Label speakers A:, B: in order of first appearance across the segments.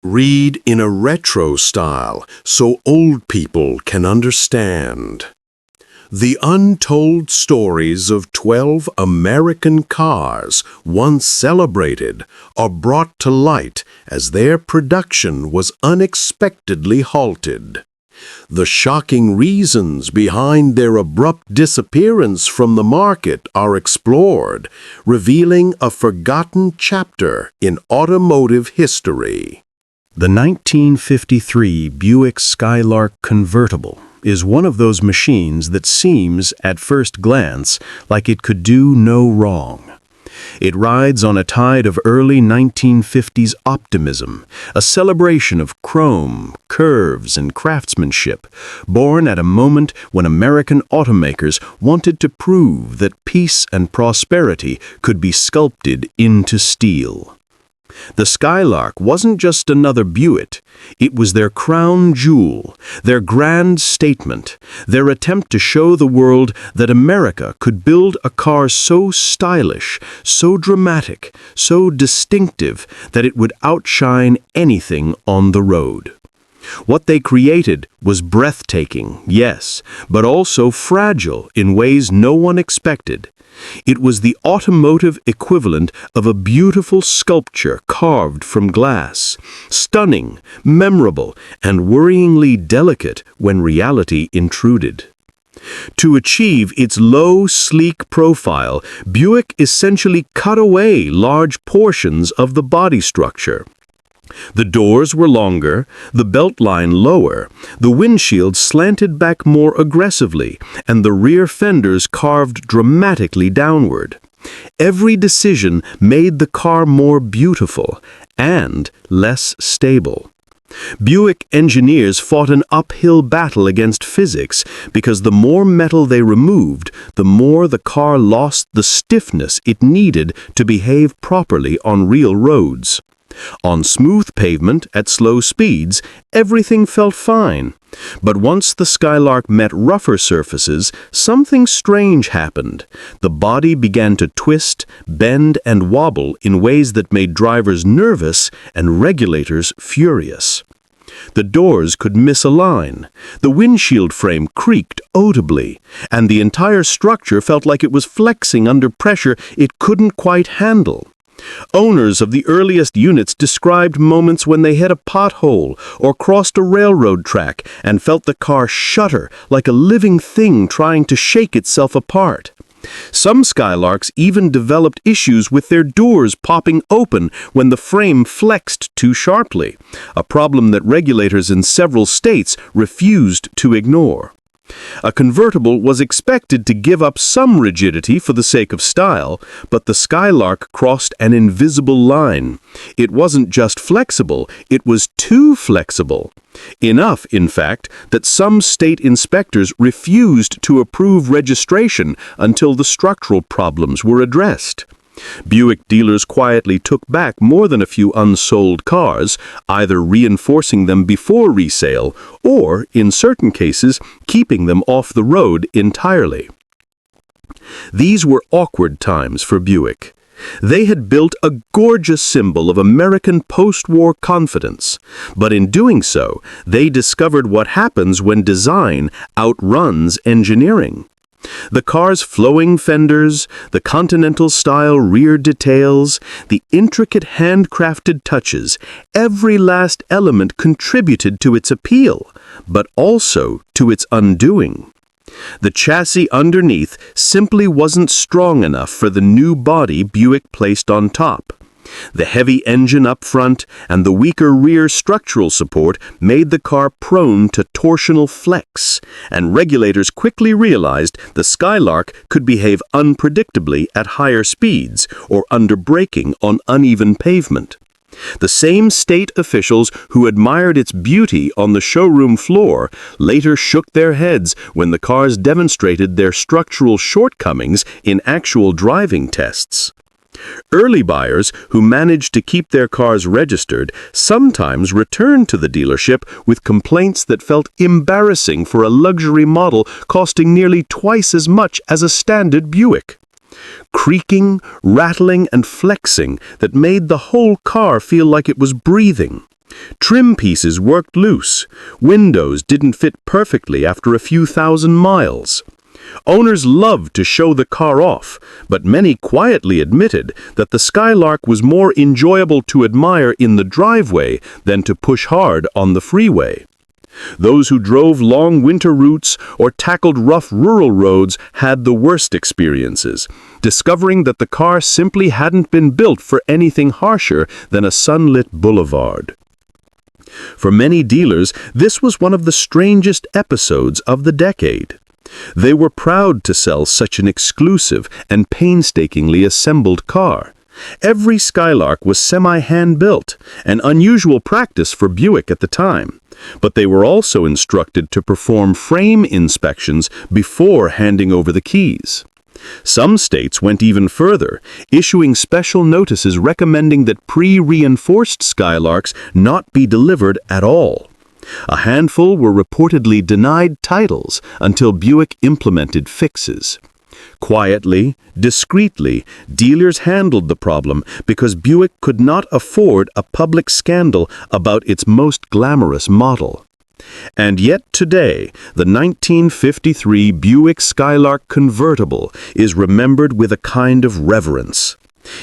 A: Read in a retro style so old people can understand. The untold stories of 12 American cars once celebrated are brought to light as their production was unexpectedly halted. The shocking reasons behind their abrupt disappearance from the market are explored, revealing a forgotten chapter in automotive history.
B: The 1953 Buick Skylark convertible is one of those machines that seems, at first glance, like it could do no wrong. It rides on a tide of early 1950s optimism, a celebration of chrome, curves, and craftsmanship, born at a moment when American automakers wanted to prove that peace and prosperity could be sculpted into steel. The Skylark wasn't just another Buick. It was their crown jewel, their grand statement, their attempt to show the world that America could build a car so stylish, so dramatic, so distinctive that it would outshine anything on the road. What they created was breathtaking, yes, but also fragile in ways no one expected. It was the automotive equivalent of a beautiful sculpture carved from glass, stunning, memorable, and worryingly delicate when reality intruded. To achieve its low, sleek profile, Buick essentially cut away large portions of the body structure. The doors were longer, the belt line lower, the windshield slanted back more aggressively, and the rear fenders carved dramatically downward. Every decision made the car more beautiful and less stable. Buick engineers fought an uphill battle against physics because the more metal they removed, the more the car lost the stiffness it needed to behave properly on real roads. On smooth pavement at slow speeds, everything felt fine. But once the Skylark met rougher surfaces, something strange happened. The body began to twist, bend, and wobble in ways that made drivers nervous and regulators furious. The doors could misalign, the windshield frame creaked audibly, and the entire structure felt like it was flexing under pressure it couldn't quite handle. Owners of the earliest units described moments when they hit a pothole or crossed a railroad track and felt the car shudder like a living thing trying to shake itself apart. Some Skylarks even developed issues with their doors popping open when the frame flexed too sharply, a problem that regulators in several states refused to ignore. A convertible was expected to give up some rigidity for the sake of style, but the Skylark crossed an invisible line. It wasn't just flexible, it was too flexible. Enough, in fact, that some state inspectors refused to approve registration until the structural problems were addressed. Buick dealers quietly took back more than a few unsold cars, either reinforcing them before resale or, in certain cases, keeping them off the road entirely. These were awkward times for Buick. They had built a gorgeous symbol of American post-war confidence, but in doing so, they discovered what happens when design outruns engineering. The car's flowing fenders, the Continental-style rear details, the intricate handcrafted touches, every last element contributed to its appeal, but also to its undoing. The chassis underneath simply wasn't strong enough for the new body Buick placed on top. The heavy engine up front and the weaker rear structural support made the car prone to torsional flex, and regulators quickly realized the Skylark could behave unpredictably at higher speeds or under braking on uneven pavement. The same state officials who admired its beauty on the showroom floor later shook their heads when the cars demonstrated their structural shortcomings in actual driving tests. Early buyers who managed to keep their cars registered sometimes returned to the dealership with complaints that felt embarrassing for a luxury model costing nearly twice as much as a standard Buick. Creaking, rattling, and flexing that made the whole car feel like it was breathing. Trim pieces worked loose. Windows didn't fit perfectly after a few thousand miles. Owners loved to show the car off, but many quietly admitted that the Skylark was more enjoyable to admire in the driveway than to push hard on the freeway. Those who drove long winter routes or tackled rough rural roads had the worst experiences, discovering that the car simply hadn't been built for anything harsher than a sunlit boulevard. For many dealers, this was one of the strangest episodes of the decade. They were proud to sell such an exclusive and painstakingly assembled car. Every Skylark was semi-hand-built, an unusual practice for Buick at the time, but they were also instructed to perform frame inspections before handing over the keys. Some states went even further, issuing special notices recommending that pre-reinforced Skylarks not be delivered at all. A handful were reportedly denied titles until Buick implemented fixes. Quietly, discreetly, dealers handled the problem because Buick could not afford a public scandal about its most glamorous model. And yet today, the 1953 Buick Skylark convertible is remembered with a kind of reverence.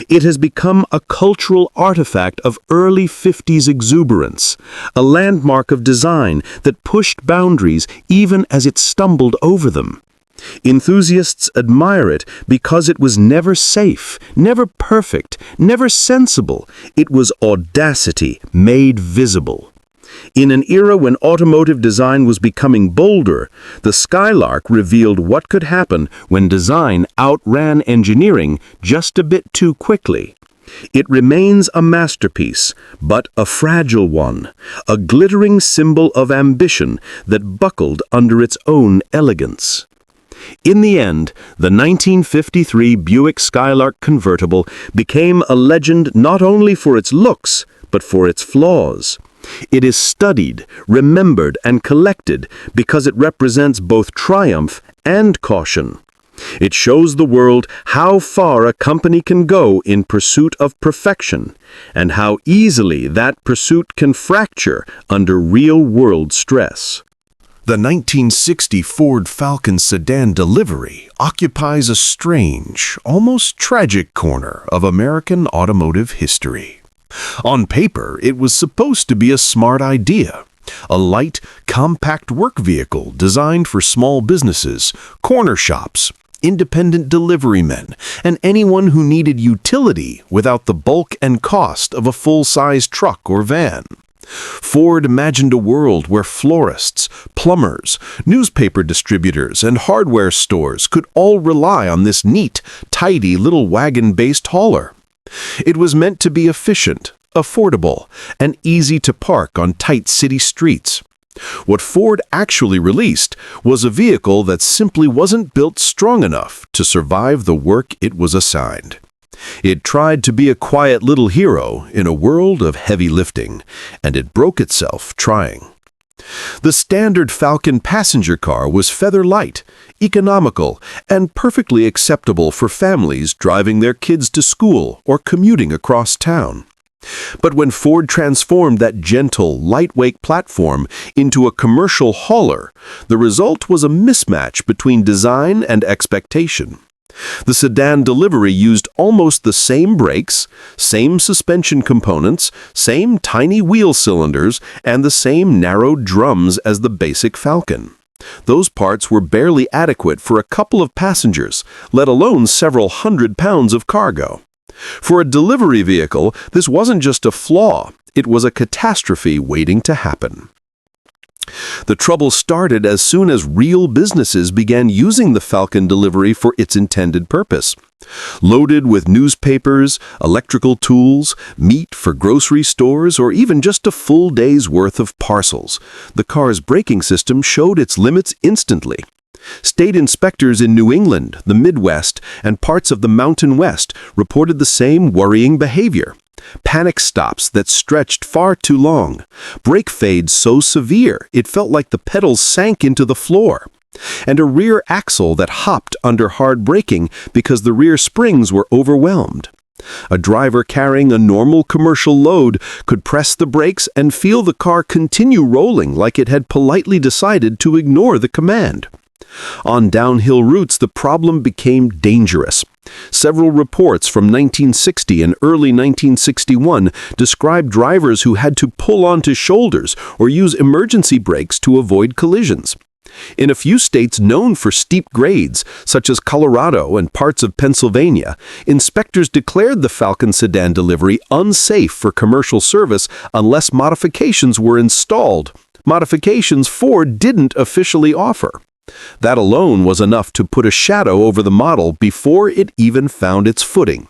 B: It has become a cultural artifact of early 50s exuberance, a landmark of design that pushed boundaries even as it stumbled over them. Enthusiasts admire it because it was never safe, never perfect, never sensible. It was audacity made visible. In an era when automotive design was becoming bolder, the Skylark revealed what could happen when design outran engineering just a bit too quickly. It remains a masterpiece, but a fragile one, a glittering symbol of ambition that buckled under its own elegance. In the end, the 1953 Buick Skylark convertible became a legend not only for its looks, but for its flaws. It is studied, remembered, and collected because it represents both triumph and caution. It shows the world how far a company can go in pursuit of perfection, and how easily that pursuit can fracture under real-world stress.
A: The 1960 Ford Falcon sedan delivery occupies a strange, almost tragic corner of American automotive history. On paper, it was supposed to be a smart idea. A light, compact work vehicle designed for small businesses, corner shops, independent delivery men, and anyone who needed utility without the bulk and cost of a full-size truck or van. Ford imagined a world where florists, plumbers, newspaper distributors, and hardware stores could all rely on this neat, tidy little wagon-based hauler. It was meant to be efficient, affordable, and easy to park on tight city streets. What Ford actually released was a vehicle that simply wasn't built strong enough to survive the work it was assigned. It tried to be a quiet little hero in a world of heavy lifting, and it broke itself trying. The standard Falcon passenger car was feather-light, economical, and perfectly acceptable for families driving their kids to school or commuting across town. But when Ford transformed that gentle, lightweight platform into a commercial hauler, the result was a mismatch between design and expectation. The sedan delivery used almost the same brakes, same suspension components, same tiny wheel cylinders, and the same narrow drums as the basic Falcon. Those parts were barely adequate for a couple of passengers, let alone several hundred pounds of cargo. For a delivery vehicle, this wasn't just a flaw, it was a catastrophe waiting to happen. The trouble started as soon as real businesses began using the Falcon delivery for its intended purpose. Loaded with newspapers, electrical tools, meat for grocery stores, or even just a full day's worth of parcels, the car's braking system showed its limits instantly. State inspectors in New England, the Midwest, and parts of the Mountain West reported the same worrying behavior. Panic stops that stretched far too long, brake fades so severe it felt like the pedals sank into the floor, and a rear axle that hopped under hard braking because the rear springs were overwhelmed.
B: A driver carrying a normal commercial load could press the brakes and feel the car continue rolling like it had politely decided to ignore the command. On downhill routes, the problem became dangerous. Several reports from 1960 and early 1961 described drivers who had to pull onto shoulders or use emergency brakes to avoid collisions. In a few states known for steep grades, such as Colorado and parts of Pennsylvania, inspectors declared the Falcon sedan delivery unsafe for commercial service unless modifications were installed, modifications Ford didn't officially offer. That alone was enough to put a shadow over the model before it even found its footing.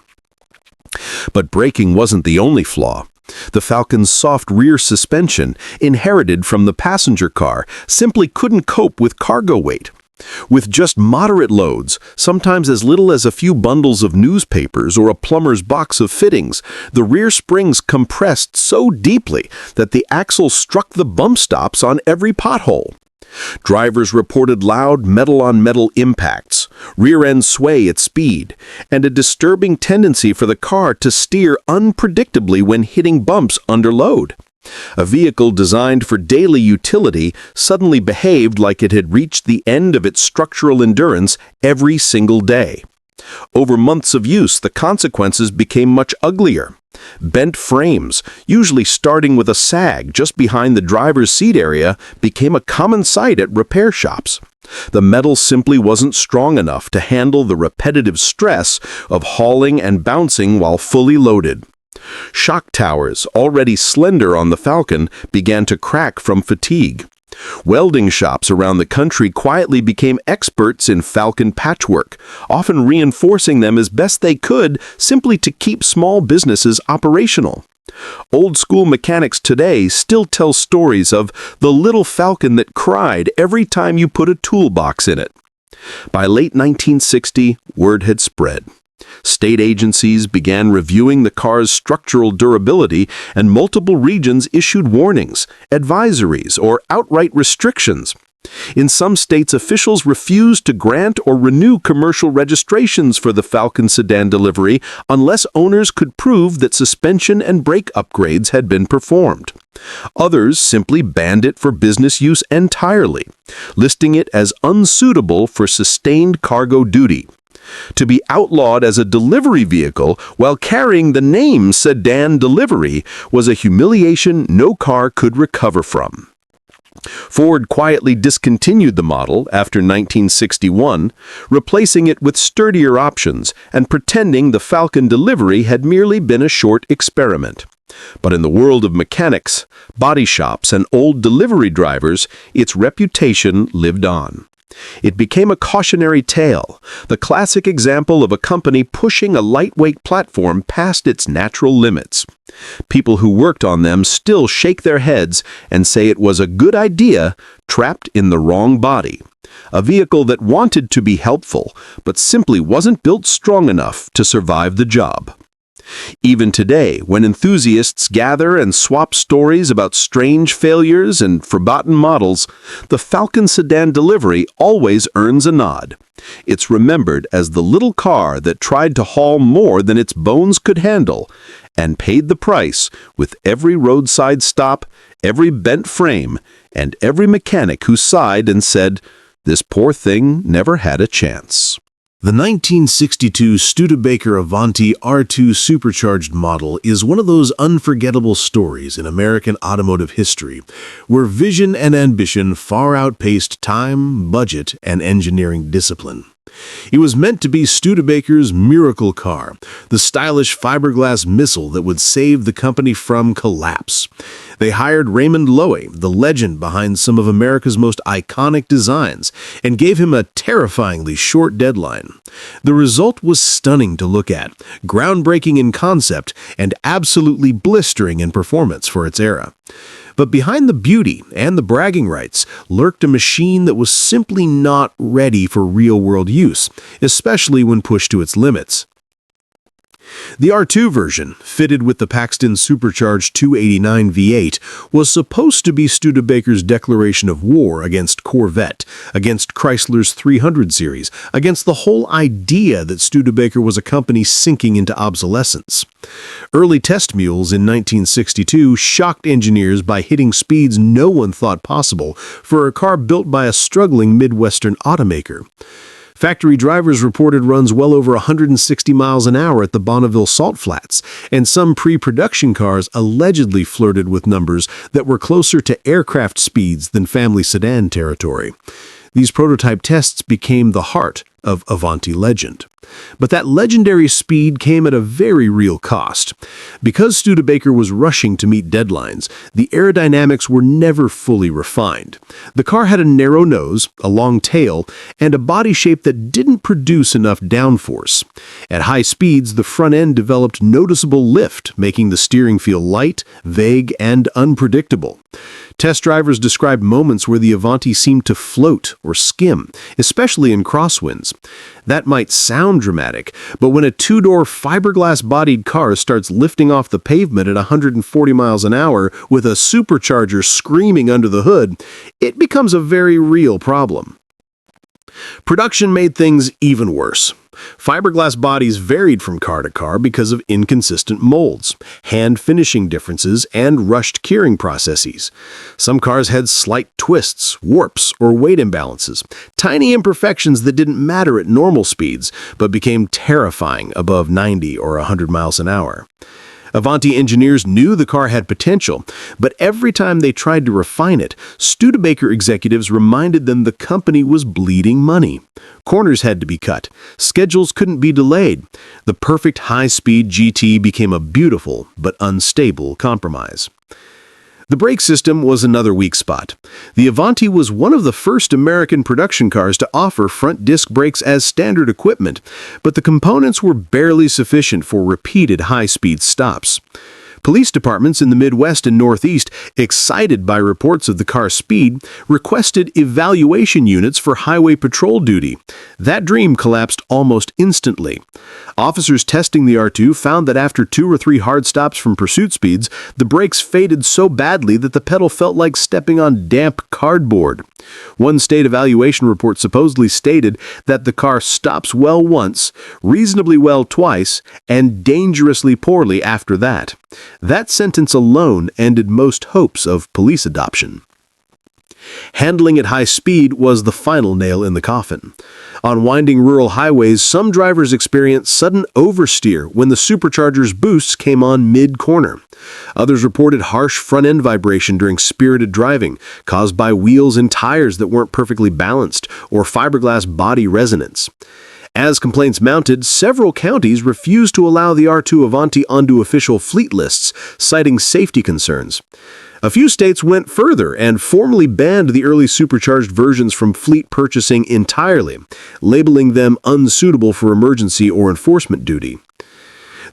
B: But braking wasn't the only flaw. The Falcon's soft rear suspension, inherited from the passenger car, simply couldn't cope with cargo weight. With just moderate loads, sometimes as little as a few bundles of newspapers or a plumber's box of fittings, the rear springs compressed so deeply that the axle struck the bump stops on every pothole. Drivers reported loud metal-on-metal impacts, rear-end sway at speed, and a disturbing tendency for the car to steer unpredictably when hitting bumps under load. A vehicle designed for daily utility suddenly behaved like it had reached the end of its structural endurance every single day. Over months of use, the consequences became much uglier. Bent frames, usually starting with a sag just behind the driver's seat area, became a common sight at repair shops. The metal simply wasn't strong enough to handle the repetitive stress of hauling and bouncing while fully loaded. Shock towers, already slender on the Falcon, began to crack from fatigue. Welding shops around the country quietly became experts in Falcon patchwork, often reinforcing them as best they could simply to keep small businesses operational. Old-school mechanics today still tell stories of the little Falcon that cried every time you put a toolbox in it. By late 1960, word had spread. State agencies began reviewing the car's structural durability, and multiple regions issued warnings, advisories, or outright restrictions. In some states, officials refused to grant or renew commercial registrations for the Falcon sedan delivery unless owners could prove that suspension and brake upgrades had been performed. Others simply banned it for business use entirely, listing it as unsuitable for sustained cargo duty. To be outlawed as a delivery vehicle while carrying the name sedan delivery was a humiliation no car could recover from. Ford quietly discontinued the model after 1961, replacing it with sturdier options and pretending the Falcon delivery had merely been a short experiment. But in the world of mechanics, body shops, and old delivery drivers, its reputation lived on. It became a cautionary tale, the classic example of a company pushing a lightweight platform past its natural limits. People who worked on them still shake their heads and say it was a good idea trapped in the wrong body. A vehicle that wanted to be helpful, but simply wasn't built strong enough to survive the job. Even today, when enthusiasts gather and swap stories about strange failures and forgotten models, the Falcon sedan delivery always earns a nod. It's remembered as the little car that tried to haul more than its bones could handle, and paid the price with every roadside stop, every bent frame, and every mechanic who sighed and said, "This poor thing never had a chance." The 1962 Studebaker Avanti R2 supercharged model is one of those unforgettable stories in American automotive history, where vision and ambition far outpaced time, budget, and engineering discipline. It was meant to be Studebaker's miracle car, the stylish fiberglass missile that would save the company from collapse. They hired Raymond Loewy, the legend behind some of America's most iconic designs, and gave him a terrifyingly short deadline. The result was stunning to look at, groundbreaking in concept, and absolutely blistering in performance for its era. But behind the beauty and the bragging rights lurked a machine that was simply not ready for real-world use, especially when pushed to its limits. The R2 version, fitted with the Paxton supercharged 289 V8, was supposed to be Studebaker's declaration of war against Corvette, against Chrysler's 300 series, against the whole idea that Studebaker was a company sinking into obsolescence. Early test mules in 1962 shocked engineers by hitting speeds no one thought possible for a car built by a struggling Midwestern automaker. Factory drivers reported runs well over 160 miles an hour at the Bonneville Salt Flats, and some pre-production cars allegedly flirted with numbers that were closer to aircraft speeds than family sedan territory. These prototype tests became the heart of Avanti legend. But that legendary speed came at a very real cost. Because Studebaker was rushing to meet deadlines, the aerodynamics were never fully refined. The car had a narrow nose, a long tail, and a body shape that didn't produce enough downforce. At high speeds, the front end developed noticeable lift, making the steering feel light, vague, and unpredictable. Test drivers described moments where the Avanti seemed to float or skim, especially in crosswinds. That might sound dramatic, but when a two-door fiberglass-bodied car starts lifting off the pavement at 140 miles an hour with a supercharger screaming under the hood, it becomes a very real problem. Production made things even worse. Fiberglass bodies varied from car to car because of inconsistent molds, hand finishing differences, and rushed curing processes. Some cars had slight twists, warps, or weight imbalances, tiny imperfections that didn't matter at normal speeds, but became terrifying above 90 or 100 miles an hour. Avanti engineers knew the car had potential, but every time they tried to refine it, Studebaker executives reminded them the company was bleeding money. Corners had to be cut. Schedules couldn't be delayed. The perfect high-speed GT became a beautiful but unstable compromise. The brake system was another weak spot. The Avanti was one of the first American production cars to offer front disc brakes as standard equipment, but the components were barely sufficient for repeated high-speed stops. Police departments in the Midwest and Northeast, excited by reports of the car's speed, requested evaluation units for highway patrol duty. That dream collapsed almost instantly. Officers testing the R2 found that after 2 or 3 hard stops from pursuit speeds, the brakes faded so badly that the pedal felt like stepping on damp cardboard. One state evaluation report supposedly stated that the car stops well once, reasonably well twice, and dangerously poorly after that. That sentence alone ended most hopes of police adoption. Handling at high speed was the final nail in the coffin. On winding rural highways, some drivers experienced sudden oversteer when the supercharger's boosts came on mid-corner. Others reported harsh front-end vibration during spirited driving, caused by wheels and tires that weren't perfectly balanced, or fiberglass body resonance. As complaints mounted, several counties refused to allow the R2 Avanti onto official fleet lists, citing safety concerns. A few states went further and formally banned the early supercharged versions from fleet purchasing entirely, labeling them unsuitable for emergency or enforcement duty.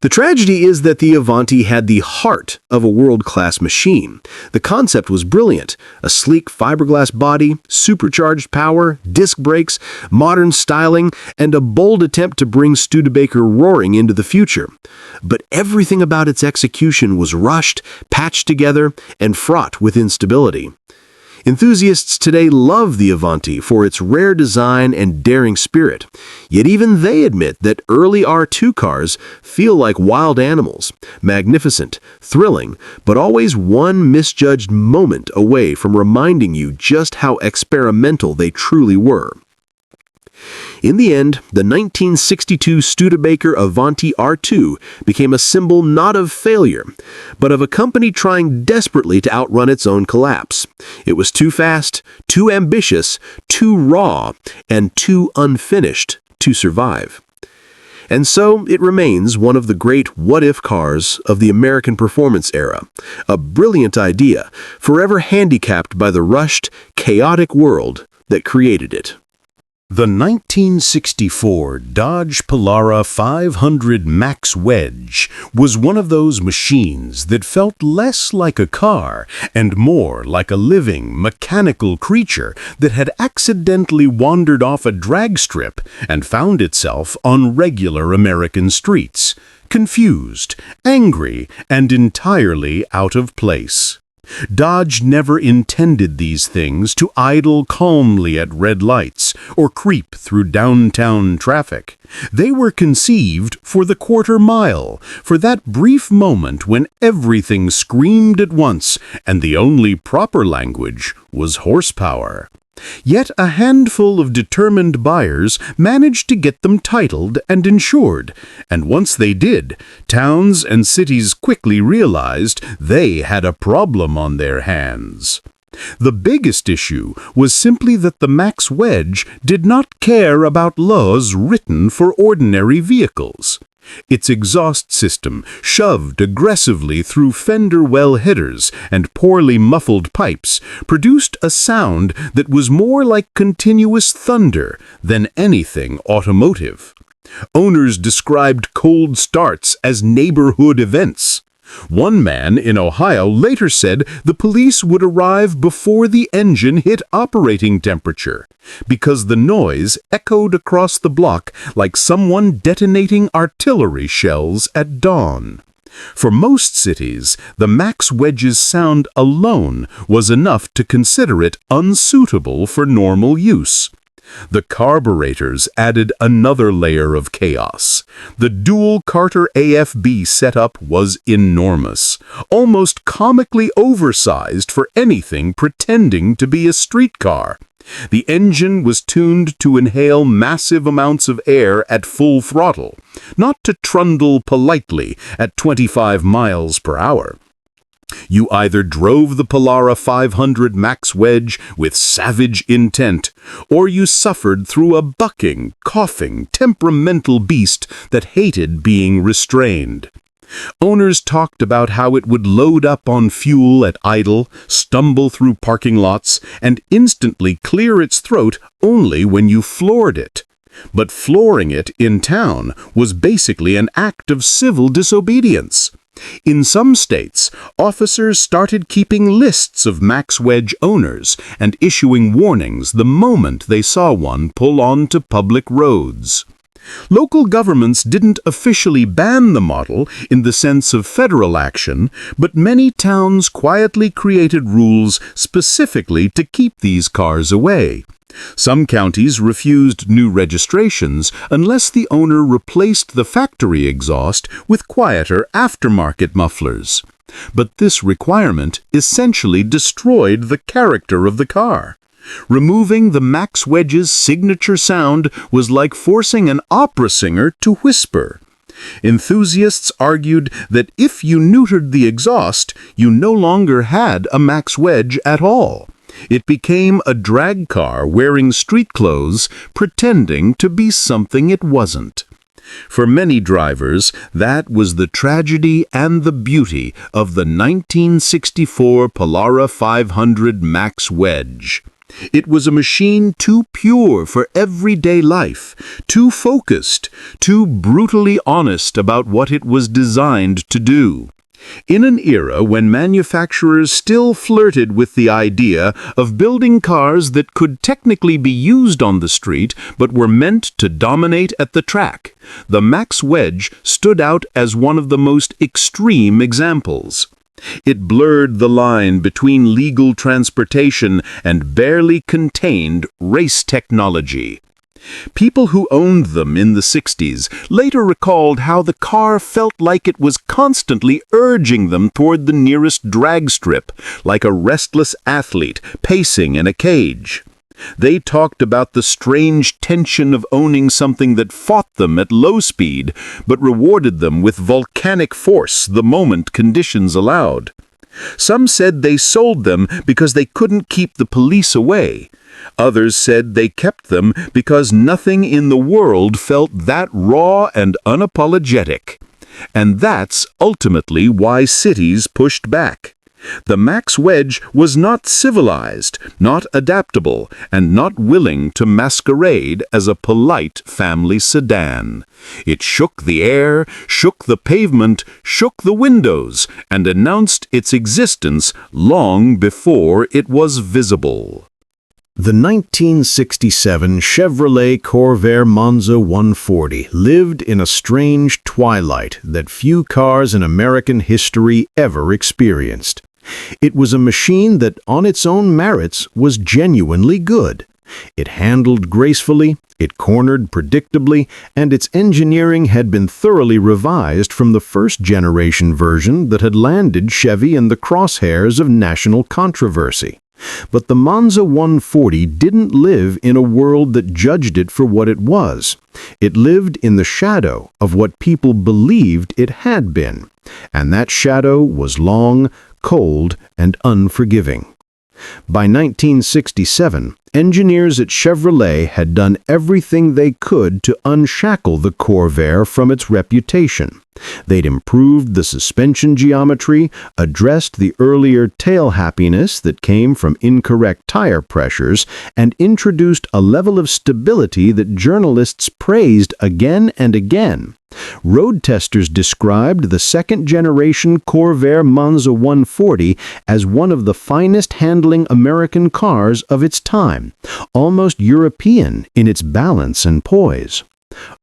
B: The tragedy is that the Avanti had the heart of a world-class machine. The concept was brilliant: a sleek fiberglass body, supercharged power, disc brakes, modern styling, and a bold attempt to bring Studebaker roaring into the future. But everything about its execution was rushed, patched together, and fraught with instability. Enthusiasts today love the Avanti for its rare design and daring spirit, yet even they admit that early R2 cars feel like wild animals, magnificent, thrilling, but always one misjudged moment away from reminding you just how experimental they truly were. In the end, the 1962 Studebaker Avanti R2 became a symbol not of failure, but of a company trying desperately to outrun its own collapse. It was too fast, too ambitious, too raw, and too unfinished to survive. And so it remains one of the great what-if cars of the American performance era, a brilliant idea, forever handicapped by the rushed, chaotic world that created it. The 1964 Dodge Polara 500 Max Wedge was one of those machines that felt less like a car and more like a living, mechanical creature that had accidentally wandered off a drag strip and found itself on regular American streets, confused, angry, and entirely out of place. Dodge never intended these things to idle calmly at red lights or creep through downtown traffic. They were conceived for the quarter mile, for that brief moment when everything screamed at once and the only proper language was horsepower. Yet a handful of determined buyers managed to get them titled and insured, and once they did, towns and cities quickly realized they had a problem on their hands. The biggest issue was simply that the Max Wedge did not care about laws written for ordinary vehicles. Its exhaust system, shoved aggressively through fender well headers and poorly muffled pipes, produced a sound that was more like continuous thunder than anything automotive. Owners described cold starts as neighborhood events. One man in Ohio later said the police would arrive before the engine hit operating temperature, because the noise echoed across the block like someone detonating artillery shells at dawn. For most cities, the Max Wedge's sound alone was enough to consider it unsuitable for normal use. The carburetors added another layer of chaos. The dual Carter AFB setup was enormous, almost comically oversized for anything pretending to be a streetcar. The engine was tuned to inhale massive amounts of air at full throttle, not to trundle politely at 25 miles per hour. You either drove the Polara 500 Max Wedge with savage intent, or you suffered through a bucking, coughing, temperamental beast that hated being restrained. Owners talked about how it would load up on fuel at idle, stumble through parking lots, and instantly clear its throat only when you floored it. But flooring it in town was basically an act of civil disobedience. In some states, officers started keeping lists of Max Wedge owners and issuing warnings the moment they saw one pull onto public roads. Local governments didn't officially ban the model in the sense of federal action, but many towns quietly created rules specifically to keep these cars away. Some counties refused new registrations unless the owner replaced the factory exhaust with quieter aftermarket mufflers. But this requirement essentially destroyed the character of the car. Removing the Max Wedge's signature sound was like forcing an opera singer to whisper. Enthusiasts argued that if you neutered the exhaust, you no longer had a Max Wedge at all. It became a drag car wearing street clothes, pretending to be something it wasn't. For many drivers, that was the tragedy and the beauty of the 1964 Polara 500 Max Wedge. It was a machine too pure for everyday life, too focused, too brutally honest about what it was designed to do. In an era when manufacturers still flirted with the idea of building cars that could technically be used on the street but were meant to dominate at the track, the Max Wedge stood out as one of the most extreme examples. It blurred the line between legal transportation and barely contained race technology. People who owned them in the 60s later recalled how the car felt like it was constantly urging them toward the nearest drag strip, like a restless athlete pacing in a cage. They talked about the strange tension of owning something that fought them at low speed, but rewarded them with volcanic force the moment conditions allowed. Some said they sold them because they couldn't keep the police away. Others said they kept them because nothing in the world felt that raw and unapologetic. And that's ultimately why cities pushed back. The Max Wedge was not civilized, not adaptable, and not willing to masquerade as a polite family sedan. It shook the air, shook the pavement, shook the windows, and announced its existence long before it was visible. The 1967 Chevrolet Corvair Monza 140 lived in a strange twilight that few cars in American history ever experienced. It was a machine that, on its own merits, was genuinely good. It handled gracefully, it cornered predictably, and its engineering had been thoroughly revised from the first-generation version that had landed Chevy in the crosshairs of national controversy. But the Monza 140 didn't live in a world that judged it for what it was. It lived in the shadow of what people believed it had been. And that shadow was long, cold, and unforgiving. By 1967, engineers at Chevrolet had done everything they could to unshackle the Corvair from its reputation. They'd improved the suspension geometry, addressed the earlier tail happiness that came from incorrect tire pressures, and introduced a level of stability that journalists praised again and again. Road testers described the second-generation Corvair Monza 140 as one of the finest handling American cars of its time, almost European in its balance and poise.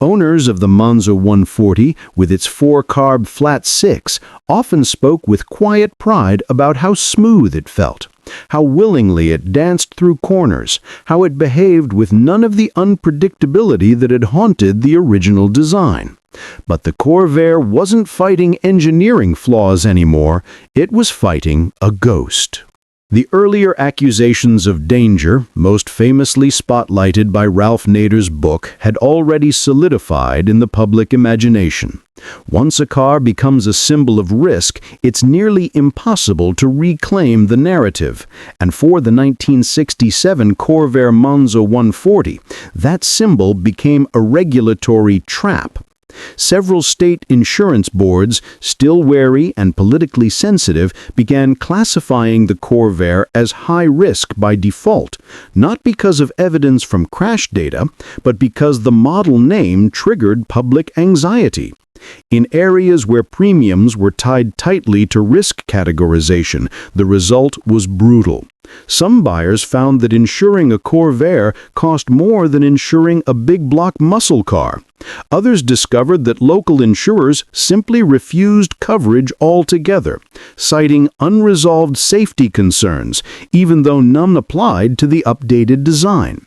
B: Owners of the Monza 140, with its four-carb flat six, often spoke with quiet pride about how smooth it felt, how willingly it danced through corners, how it behaved with none of the unpredictability that had haunted the original design. But the Corvair wasn't fighting engineering flaws anymore, it was fighting a ghost. The earlier accusations of danger, most famously spotlighted by Ralph Nader's book, had already solidified in the public imagination. Once a car becomes a symbol of risk, it's nearly impossible to reclaim the narrative. And for the 1967 Corvair Monza 140, that symbol became a regulatory trap. Several state insurance boards, still wary and politically sensitive, began classifying the Corvair as high risk by default, not because of evidence from crash data, but because the model name triggered public anxiety. In areas where premiums were tied tightly to risk categorization, the result was brutal. Some buyers found that insuring a Corvair cost more than insuring a big block muscle car. Others discovered that local insurers simply refused coverage altogether, citing unresolved safety concerns, even though none applied to the updated design.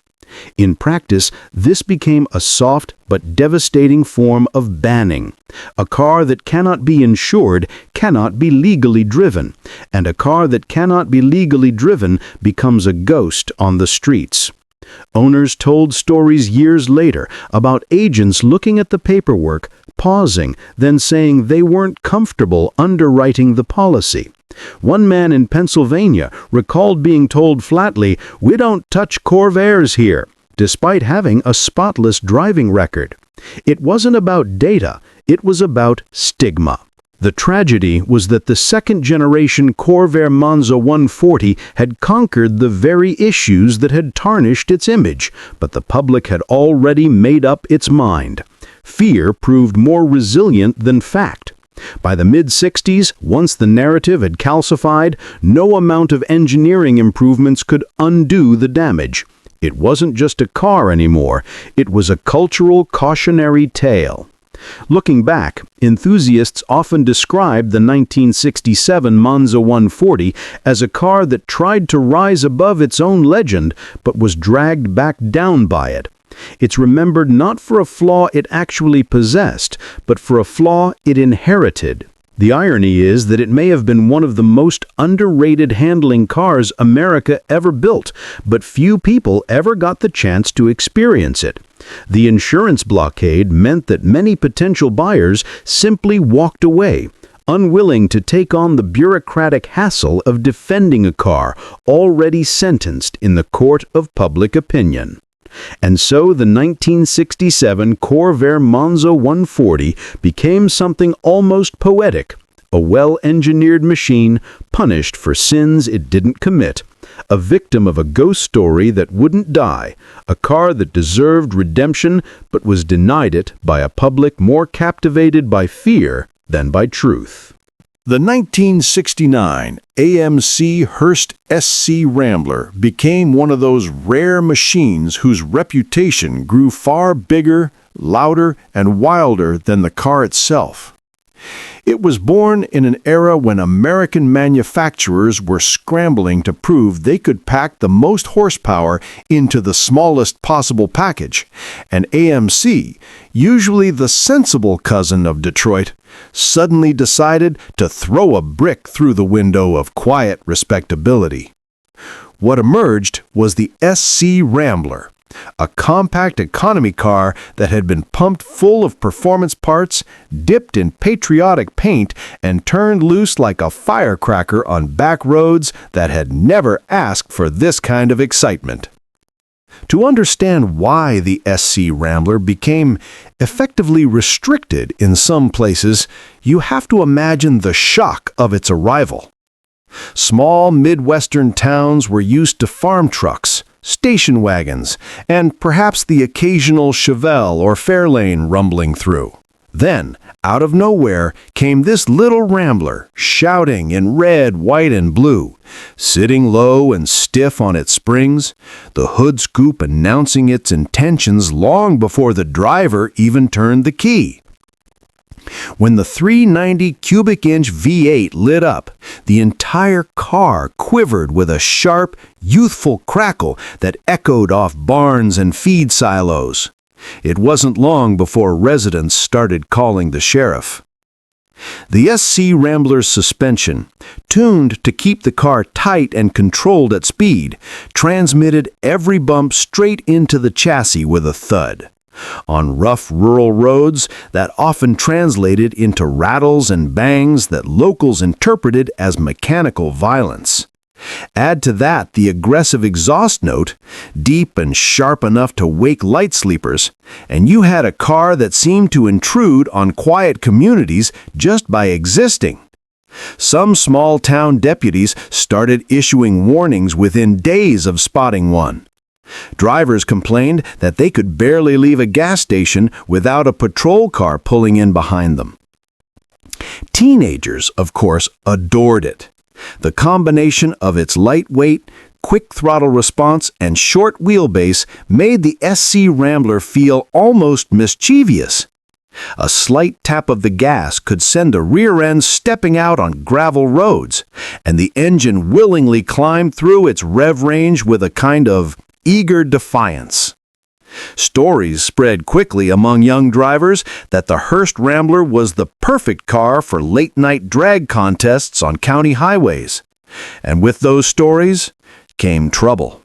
B: In practice, this became a soft but devastating form of banning. A car that cannot be insured cannot be legally driven, and a car that cannot be legally driven becomes a ghost on the streets. Owners told stories years later about agents looking at the paperwork, pausing, then saying they weren't comfortable underwriting the policy. One man in Pennsylvania recalled being told flatly, "We don't touch Corvairs here," despite having a spotless driving record. It wasn't about data, it was about stigma. The tragedy was that the second-generation Corvair Monza 140 had conquered the very issues that had tarnished its image, but the public had already made up its mind. Fear proved more resilient than fact. By the mid-60s, once the narrative had calcified, no amount of engineering improvements could undo the damage. It wasn't just a car anymore, it was a cultural cautionary tale. Looking back, enthusiasts often described the 1967 Monza 140 as a car that tried to rise above its own legend, but was dragged back down by it. It's remembered not for a flaw it actually possessed, but for a flaw it inherited. The irony is that it may have been one of the most underrated handling cars America ever built, but few people ever got the chance to experience it. The insurance blockade meant that many potential buyers simply walked away, unwilling to take on the bureaucratic hassle of defending a car already sentenced in the court of public opinion. And so the 1967 Corvair Monza 140 became something almost poetic, a well-engineered machine punished for sins it didn't commit, a victim of a ghost story that wouldn't die, a car that deserved redemption but was denied it by a public more captivated by fear than by truth. The 1969 AMC Hurst SC Rambler became one of those rare machines whose reputation grew far bigger, louder, and wilder than the car itself. It was born in an era when American manufacturers were scrambling to prove they could pack the most horsepower into the smallest possible package, and AMC, usually the sensible cousin of Detroit, suddenly decided to throw a brick through the window of quiet respectability. What emerged was the SC Rambler, a compact economy car that had been pumped full of performance parts, dipped in patriotic paint, and turned loose like a firecracker on back roads that had never asked for this kind of excitement. To understand why the SC Rambler became effectively restricted in some places, you have to imagine the shock of its arrival. Small Midwestern towns were used to farm trucks, station wagons, and perhaps the occasional Chevelle or Fairlane rumbling through. Then, out of nowhere, came this little Rambler, shouting in red, white, and blue, sitting low and stiff on its springs, the hood scoop announcing its intentions long before the driver even turned the key. When the 390 cubic inch V8 lit up, the entire car quivered with a sharp, youthful crackle that echoed off barns and feed silos. It wasn't long before residents started calling the sheriff. The SC Rambler's suspension, tuned to keep the car tight and controlled at speed, transmitted every bump straight into the chassis with a thud. On rough rural roads, that often translated into rattles and bangs that locals interpreted as mechanical violence. Add to that the aggressive exhaust note, deep and sharp enough to wake light sleepers, and you had a car that seemed to intrude on quiet communities just by existing. Some small-town deputies started issuing warnings within days of spotting one. Drivers complained that they could barely leave a gas station without a patrol car pulling in behind them. Teenagers, of course, adored it. The combination of its lightweight, quick throttle response, and short wheelbase made the SC Rambler feel almost mischievous. A slight tap of the gas could send a rear end stepping out on gravel roads, and the engine willingly climbed through its rev range with a kind of eager defiance. Stories spread quickly among young drivers that the Hurst Rambler was the perfect car for late-night drag contests on county highways. And with those stories came trouble.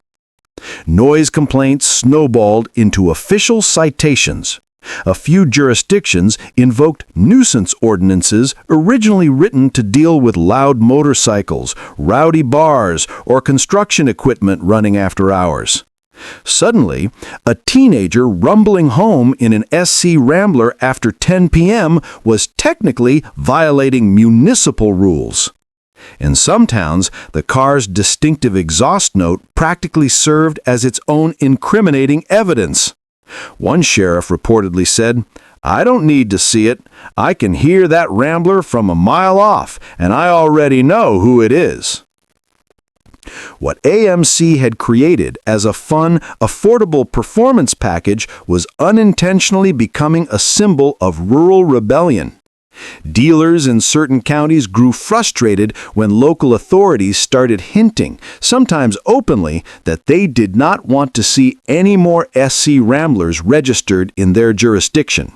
B: Noise complaints snowballed into official citations. A few jurisdictions invoked nuisance ordinances originally written to deal with loud motorcycles, rowdy bars, or construction equipment running after hours. Suddenly, a teenager rumbling home in an SC Rambler after 10 p.m. was technically violating municipal rules. In some towns, the car's distinctive exhaust note practically served as its own incriminating evidence. One sheriff reportedly said, "I don't need to see it. I can hear that Rambler from a mile off, and I already know who it is." What AMC had created as a fun, affordable performance package was unintentionally becoming a symbol of rural rebellion. Dealers in certain counties grew frustrated when local authorities started hinting, sometimes openly, that they did not want to see any more SC Ramblers registered in their jurisdiction.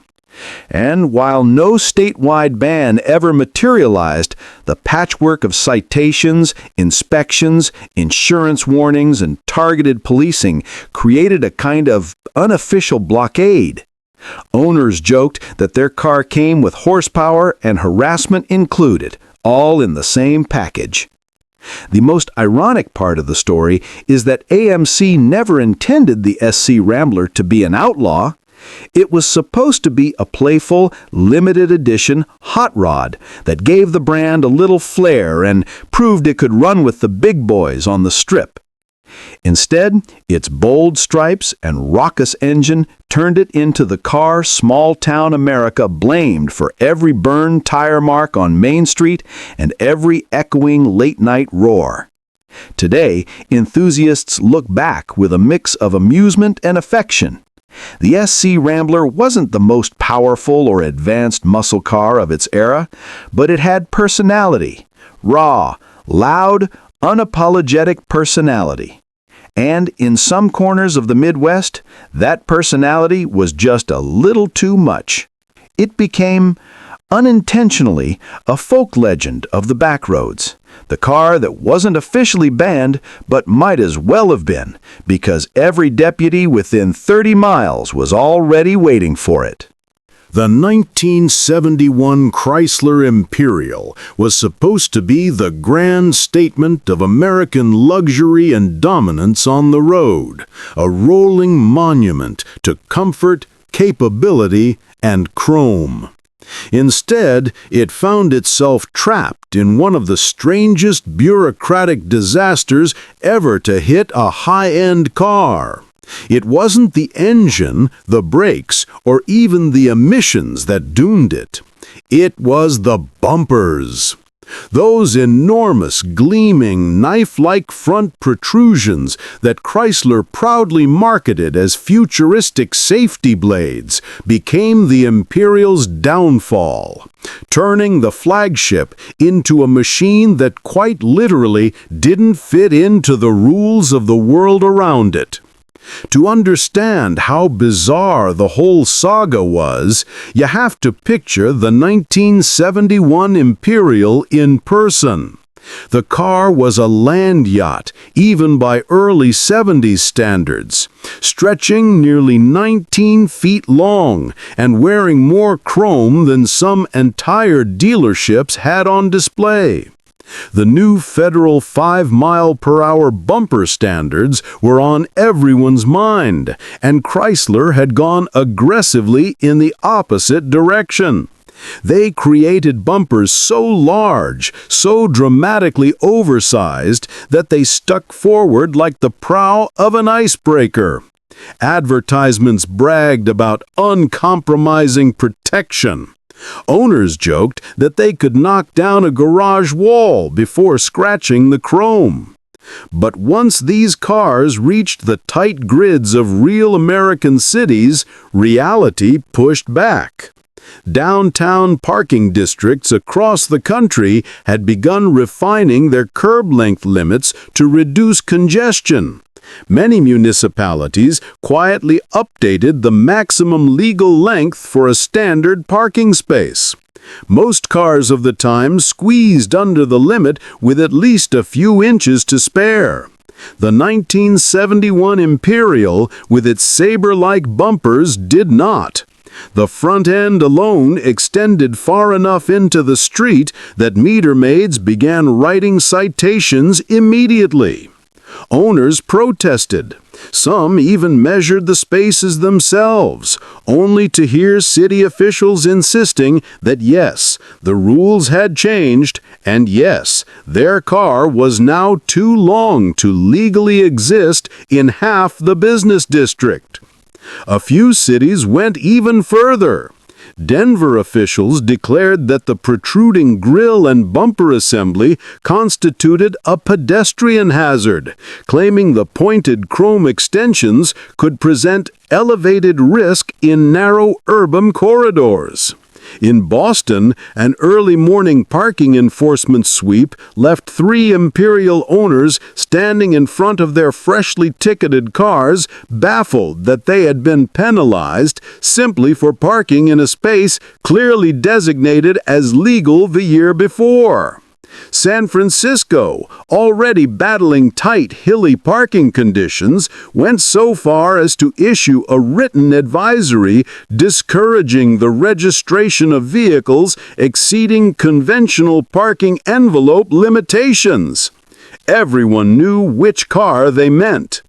B: And while no statewide ban ever materialized, the patchwork of citations, inspections, insurance warnings, and targeted policing created a kind of unofficial blockade. Owners joked that their car came with horsepower and harassment included, all in the same package. The most ironic part of the story is that AMC never intended the SC Rambler to be an outlaw. It was supposed to be a playful, limited edition hot rod that gave the brand a little flair and proved it could run with the big boys on the strip. Instead, its bold stripes and raucous engine turned it into the car small-town America blamed for every burned tire mark on Main Street and every echoing late-night roar. Today, enthusiasts look back with a mix of amusement and affection. The SC Rambler wasn't the most powerful or advanced muscle car of its era, but it had personality. Raw, loud, unapologetic personality. And in some corners of the Midwest, that personality was just a little too much. It became, unintentionally, a folk legend of the backroads. The car that wasn't officially banned, but might as well have been, because every deputy within 30 miles was already waiting for it.
A: The 1971 Chrysler Imperial was supposed to be the grand statement of American luxury and dominance on the road, a rolling monument to comfort, capability, and chrome. Instead, it found itself trapped in one of the strangest bureaucratic disasters ever to hit a high-end car. It wasn't the engine, the brakes, or even the emissions that doomed it. It was the bumpers. Those enormous, gleaming, knife-like front protrusions that Chrysler proudly marketed as futuristic safety blades became the Imperial's downfall, turning the flagship into a machine that quite literally didn't fit into the rules of the world around it. To understand how bizarre the whole saga was, you have to picture the 1971 Imperial in person. The car was a land yacht, even by early 70s standards, stretching nearly 19 feet long and wearing more chrome than some entire dealerships had on display. The new federal 5-mile-per-hour bumper standards were on everyone's mind, and Chrysler had gone aggressively in the opposite direction. They created bumpers so large, so dramatically oversized, that they stuck forward like the prow of an icebreaker. Advertisements bragged about uncompromising protection. Owners joked that they could knock down a garage wall before scratching the chrome. But once these cars reached the tight grids of real American cities, reality pushed back. Downtown parking districts across the country had begun refining their curb length limits to reduce congestion. Many municipalities quietly updated the maximum legal length for a standard parking space. Most cars of the time squeezed under the limit with at least a few inches to spare. The 1971 Imperial, with its saber-like bumpers, did not. The front end alone extended far enough into the street that meter maids began writing citations immediately. Owners protested. Some even measured the spaces themselves, only to hear city officials insisting that yes, the rules had changed, and yes, their car was now too long to legally exist in half the business district. A few cities went even further. Denver officials declared that the protruding grille and bumper assembly constituted a pedestrian hazard, claiming the pointed chrome extensions could present elevated risk in narrow urban corridors. In Boston, an early morning parking enforcement sweep left 3 Imperial owners standing in front of their freshly ticketed cars, baffled that they had been penalized simply for parking in a space clearly designated as legal the year before. San Francisco, already battling tight, hilly parking conditions, went so far as to issue a written advisory discouraging the registration of vehicles exceeding conventional parking envelope limitations. Everyone knew which car they meant.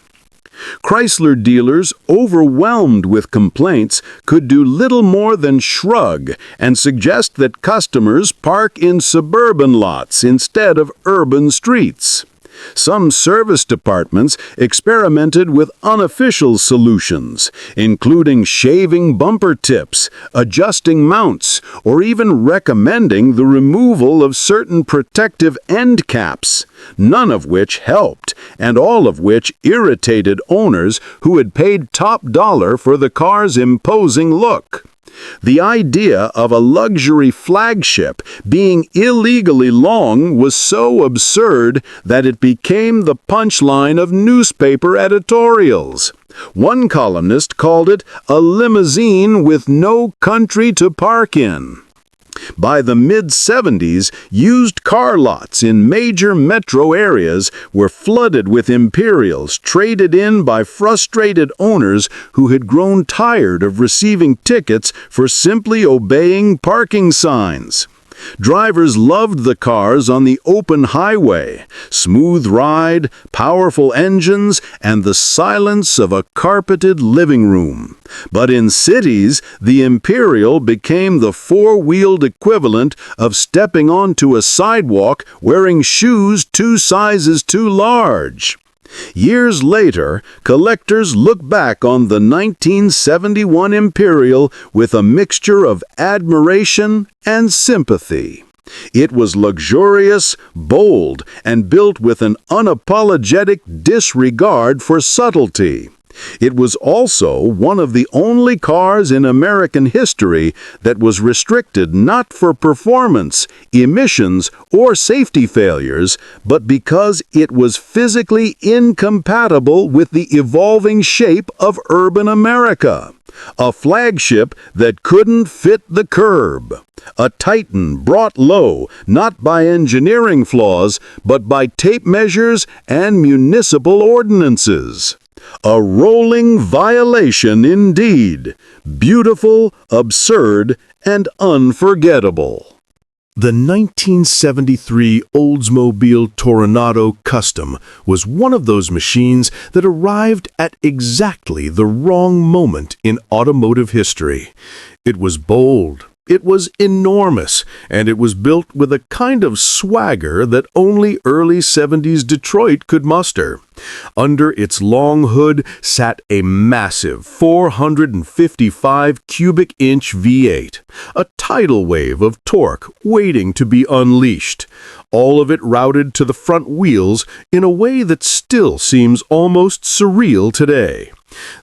B: Chrysler dealers, overwhelmed with complaints, could do little more than shrug and suggest that customers park in suburban lots instead of urban streets. Some service departments experimented with unofficial solutions, including shaving bumper tips, adjusting mounts, or even recommending the removal of certain protective end caps, none of which helped, and all of which irritated owners who had paid top dollar for the car's imposing look. The idea of a luxury flagship being illegally long was so absurd that it became the punchline of newspaper editorials. One columnist called it a limousine with no country to park in. By the mid-70s, used car lots in major metro areas were flooded with Imperials traded in by frustrated owners who had grown tired of receiving tickets for simply obeying parking signs. Drivers loved the cars on the open highway, smooth ride, powerful engines, and the silence of a carpeted living room. But in cities, the Imperial became the four-wheeled equivalent of stepping onto a sidewalk wearing shoes 2 sizes too large. Years later, collectors look back on the 1971 Imperial with a mixture of admiration and sympathy. It was luxurious, bold, and built with an unapologetic disregard for subtlety. It was also one of the only cars in American history that was restricted not for performance, emissions, or safety failures, but because it was physically incompatible with the evolving shape of urban America. A flagship that couldn't fit the curb. A Titan brought low, not by engineering flaws, but by tape measures and municipal ordinances. A rolling violation indeed. Beautiful, absurd, and unforgettable. The 1973 Oldsmobile Toronado Custom was one of those machines that arrived at exactly the wrong moment in automotive history. It was bold. It was enormous, and it was built with a kind of swagger that only early 70s Detroit could muster. Under its long hood sat a massive 455 cubic inch V8, a tidal wave of torque waiting to be unleashed, all of it routed to the front wheels in a way that still seems almost surreal today.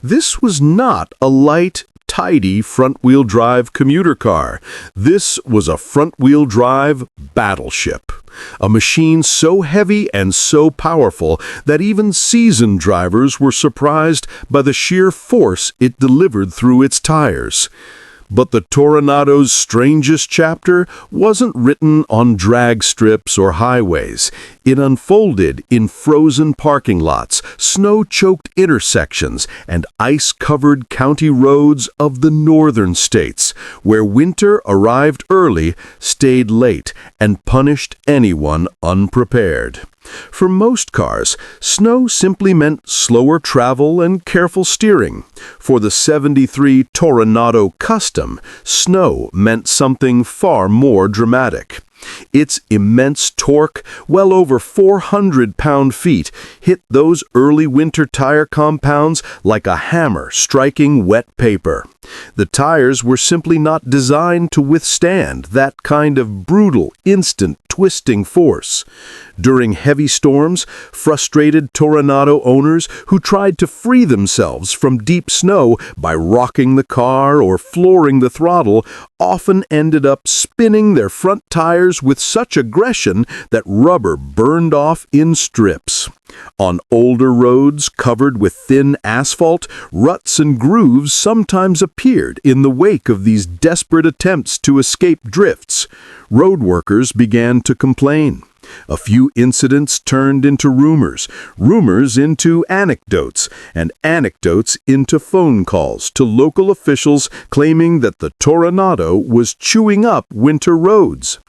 B: This was not a light, tidy front-wheel drive commuter car. This was a front-wheel drive battleship. A machine so heavy and so powerful that even seasoned drivers were surprised by the sheer force it delivered through its tires. But the Toronado's strangest chapter wasn't written on drag strips or highways. It unfolded in frozen parking lots, snow-choked intersections, and ice-covered county roads of the northern states, where winter arrived early, stayed late, and punished anyone unprepared. For most cars, snow simply meant slower travel and careful steering. For the 73 Toronado Custom, snow meant something far more dramatic. Its immense torque, well over 400 pound-feet, hit those early winter tire compounds like a hammer striking wet paper. The tires were simply not designed to withstand that kind of brutal, instant, twisting force. During heavy storms, frustrated Toronado owners who tried to free themselves from deep snow by rocking the car or flooring the throttle often ended up spinning their front tires with such aggression that rubber burned off in strips. On older roads covered with thin asphalt, ruts and grooves sometimes appeared in the wake of these desperate attempts to escape drifts. Road workers began to complain. A few incidents turned into rumors, rumors into anecdotes, and anecdotes into phone calls to local officials claiming that the Toronado was chewing up winter roads.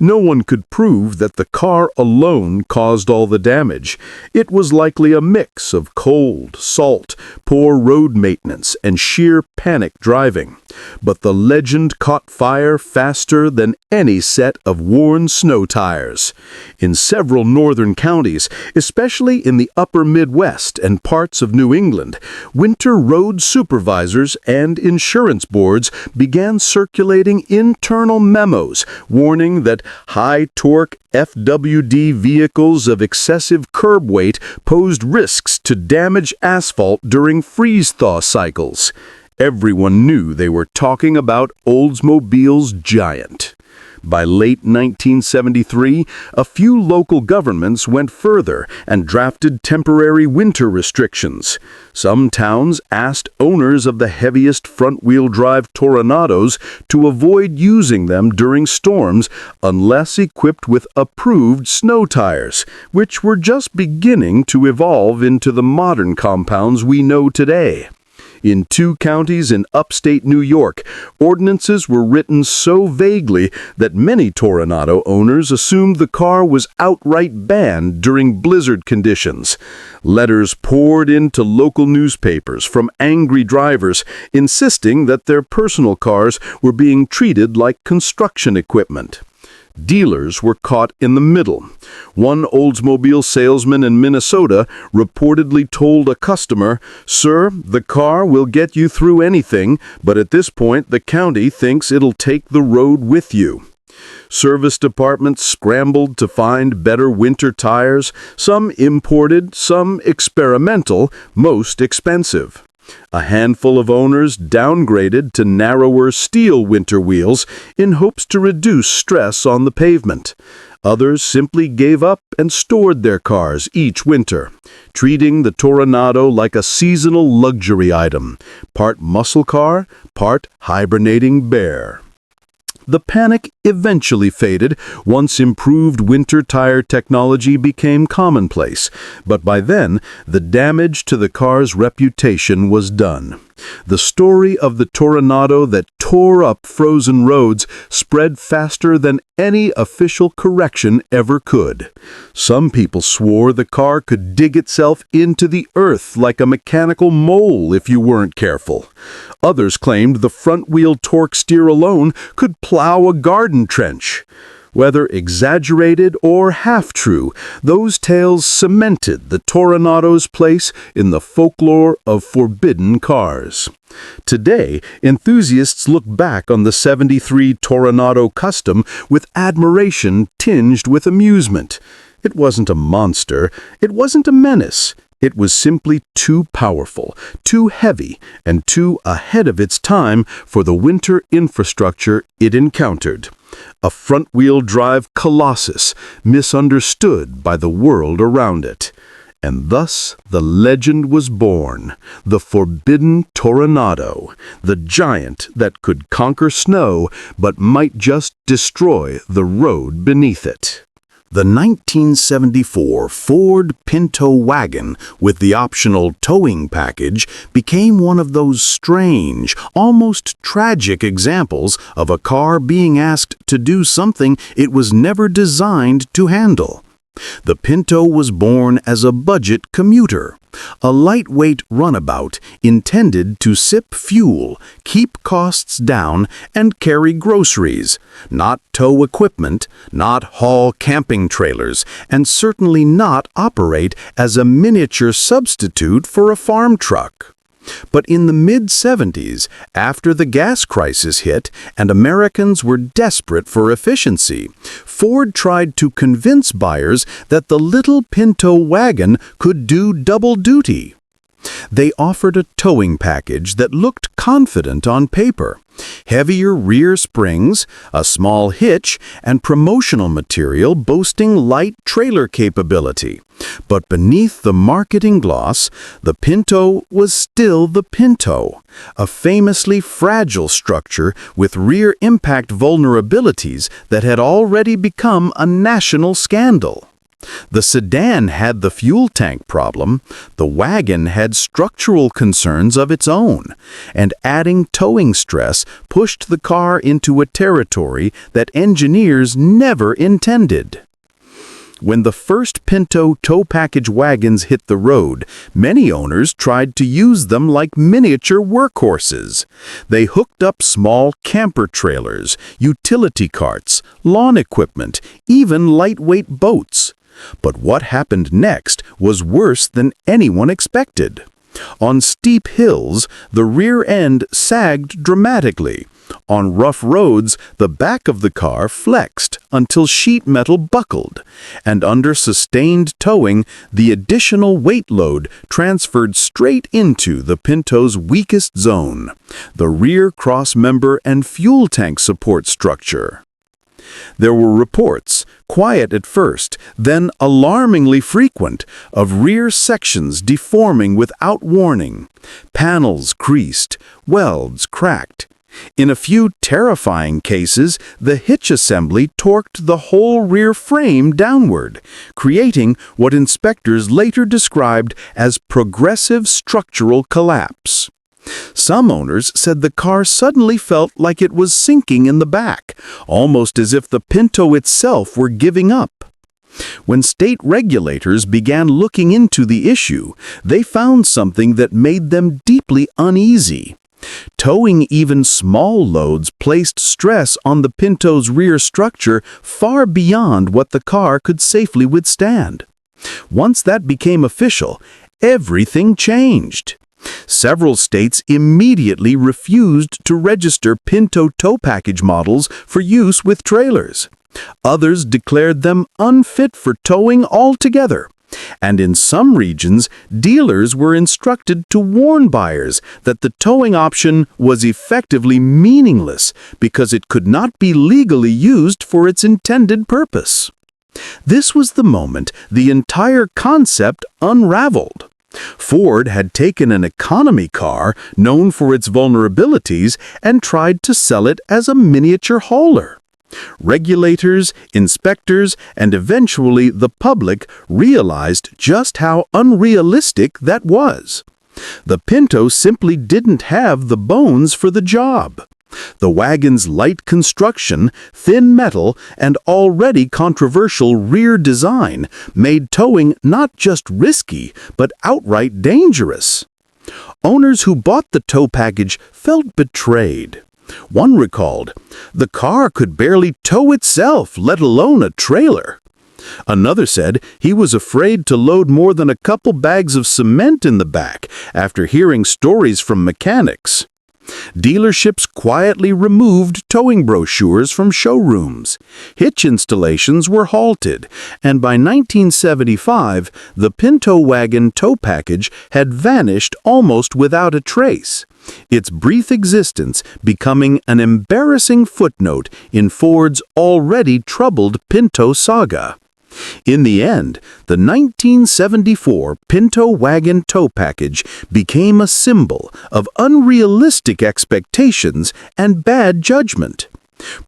B: No one could prove that the car alone caused all the damage. It was likely a mix of cold, salt, poor road maintenance, and sheer panic driving. But the legend caught fire faster than any set of worn snow tires. In several northern counties, especially in the upper Midwest and parts of New England, winter road supervisors and insurance boards began circulating internal memos warning that high-torque FWD vehicles of excessive curb weight posed risks to damage asphalt during freeze-thaw cycles. Everyone knew they were talking about Oldsmobile's Giant. By late 1973, a few local governments went further and drafted temporary winter restrictions. Some towns asked owners of the heaviest front-wheel drive Tornados to avoid using them during storms unless equipped with approved snow tires, which were just beginning to evolve into the modern compounds we know today. In 2 counties in upstate New York, ordinances were written so vaguely that many Toronado owners assumed the car was outright banned during blizzard conditions. Letters poured into local newspapers from angry drivers insisting that their personal cars were being treated like construction equipment. Dealers were caught in the middle. One Oldsmobile salesman in Minnesota reportedly told a customer, "Sir, the car will get you through anything, but at this point the county thinks it'll take the road with you." Service departments scrambled to find better winter tires, some imported, some experimental, most expensive. A handful of owners downgraded to narrower steel winter wheels in hopes to reduce stress on the pavement. Others simply gave up and stored their cars each winter, treating the Toronado like a seasonal luxury item, part muscle car, part hibernating bear. The panic eventually faded once improved winter tire technology became commonplace, but by then the damage to the car's reputation was done. The story of the Toronado that tore up frozen roads spread faster than any official correction ever could. Some people swore the car could dig itself into the earth like a mechanical mole if you weren't careful. Others claimed the front-wheel torque steer alone could plow a garden trench. Whether exaggerated or half-true, those tales cemented the Toronado's place in the folklore of forbidden cars. Today, enthusiasts look back on the '73 Toronado Custom with admiration tinged with amusement. It wasn't a monster, it wasn't a menace. It was simply too powerful, too heavy, and too ahead of its time for the winter infrastructure it encountered. A front-wheel drive colossus, misunderstood by the world around it. And thus the legend was born, the forbidden Toronado, the giant that could conquer snow but might just destroy the road beneath it. The 1974 Ford Pinto wagon with the optional towing package became one of those strange, almost tragic examples of a car being asked to do something it was never designed to handle. The Pinto was born as a budget commuter, a lightweight runabout intended to sip fuel, keep costs down, and carry groceries, not tow equipment, not haul camping trailers, and certainly not operate as a miniature substitute for a farm truck. But in the mid-'70s, after the gas crisis hit and Americans were desperate for efficiency, Ford tried to convince buyers that the little Pinto wagon could do double duty. They offered a towing package that looked confident on paper. Heavier rear springs, a small hitch, and promotional material boasting light trailer capability. But beneath the marketing gloss, the Pinto was still the Pinto, a famously fragile structure with rear impact vulnerabilities that had already become a national scandal. The sedan had the fuel tank problem, the wagon had structural concerns of its own, and adding towing stress pushed the car into a territory that engineers never intended. When the first Pinto tow package wagons hit the road, many owners tried to use them like miniature workhorses. They hooked up small camper trailers, utility carts, lawn equipment, even lightweight boats. But what happened next was worse than anyone expected. On steep hills, the rear end sagged dramatically. On rough roads, the back of the car flexed until sheet metal buckled, and under sustained towing, the additional weight load transferred straight into the Pinto's weakest zone, the rear crossmember and fuel tank support structure. There were reports, quiet at first, then alarmingly frequent, of rear sections deforming without warning, panels creased, welds cracked. In a few terrifying cases, the hitch assembly torqued the whole rear frame downward, creating what inspectors later described as progressive structural collapse. Some owners said the car suddenly felt like it was sinking in the back, almost as if the Pinto itself were giving up. When state regulators began looking into the issue, they found something that made them deeply uneasy. Towing even small loads placed stress on the Pinto's rear structure far beyond what the car could safely withstand. Once that became official, everything changed. Several states immediately refused to register Pinto tow package models for use with trailers. Others declared them unfit for towing altogether. And in some regions, dealers were instructed to warn buyers that the towing option was effectively meaningless because it could not be legally used for its intended purpose. This was the moment the entire concept unraveled. Ford had taken an economy car known for its vulnerabilities and tried to sell it as a miniature hauler. Regulators, inspectors, and eventually the public realized just how unrealistic that was. The Pinto simply didn't have the bones for the job. The wagon's light construction, thin metal, and already controversial rear design made towing not just risky, but outright dangerous. Owners who bought the tow package felt betrayed. One recalled, "The car could barely tow itself, let alone a trailer." Another said he was afraid to load more than a couple bags of cement in the back after hearing stories from mechanics. Dealerships quietly removed towing brochures from showrooms. Hitch installations were halted, and by 1975, the Pinto wagon tow package had vanished almost without a trace, its brief existence becoming an embarrassing footnote in Ford's already troubled Pinto saga. In the end, the 1974 Pinto wagon tow package became a symbol of unrealistic expectations and bad judgment.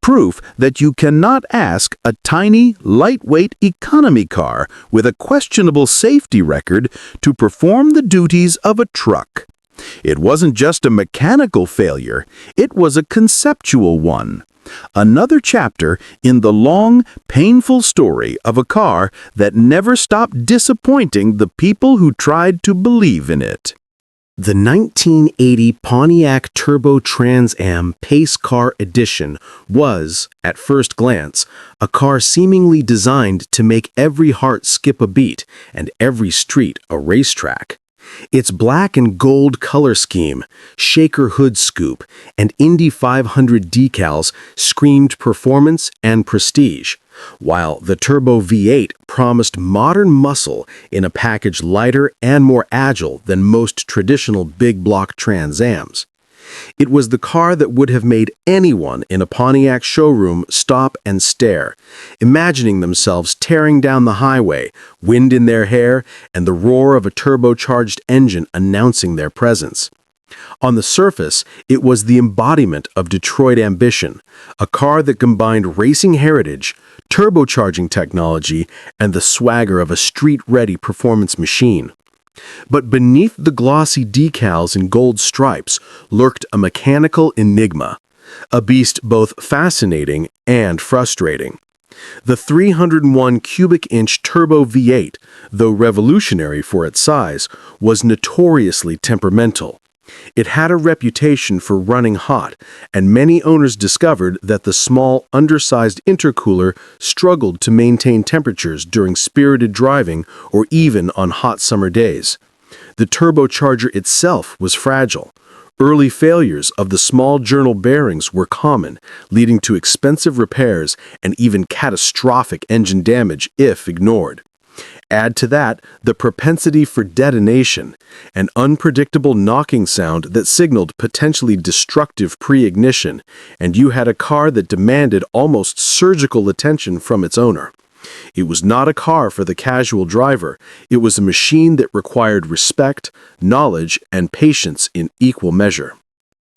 B: Proof that you cannot ask a tiny, lightweight economy car with a questionable safety record to perform the duties of a truck. It wasn't just a mechanical failure, it was a conceptual one. Another chapter in the long, painful story of a car that never stopped disappointing the people who tried to believe in it.
C: The 1980 Pontiac Turbo Trans Am Pace Car Edition was, at first glance, a car seemingly designed to make every heart skip a beat and every street a racetrack. Its black and gold color scheme, shaker hood scoop, and Indy 500 decals screamed performance and prestige, while the Turbo V8 promised modern muscle in a package lighter and more agile than most traditional big block Trans Ams. It was the car that would have made anyone in a Pontiac showroom stop and stare, imagining themselves tearing down the highway, wind in their hair, and the roar of a turbocharged engine announcing their presence. On the surface, it was the embodiment of Detroit ambition, a car that combined racing heritage, turbocharging technology, and the swagger of a street-ready performance machine. But beneath the glossy decals and gold stripes lurked a mechanical enigma, a beast both fascinating and frustrating. The 301 cubic-inch turbo V8, though revolutionary for its size, was notoriously temperamental. It had a reputation for running hot, and many owners discovered that the small, undersized intercooler struggled to maintain temperatures during spirited driving or even on hot summer days. The turbocharger itself was fragile. Early failures of the small journal bearings were common, leading to expensive repairs and even catastrophic engine damage if ignored. Add to that the propensity for detonation, an unpredictable knocking sound that signaled potentially destructive pre-ignition, and you had a car that demanded almost surgical attention from its owner. It was not a car for the casual driver. It was a machine that required respect, knowledge, and patience in equal measure.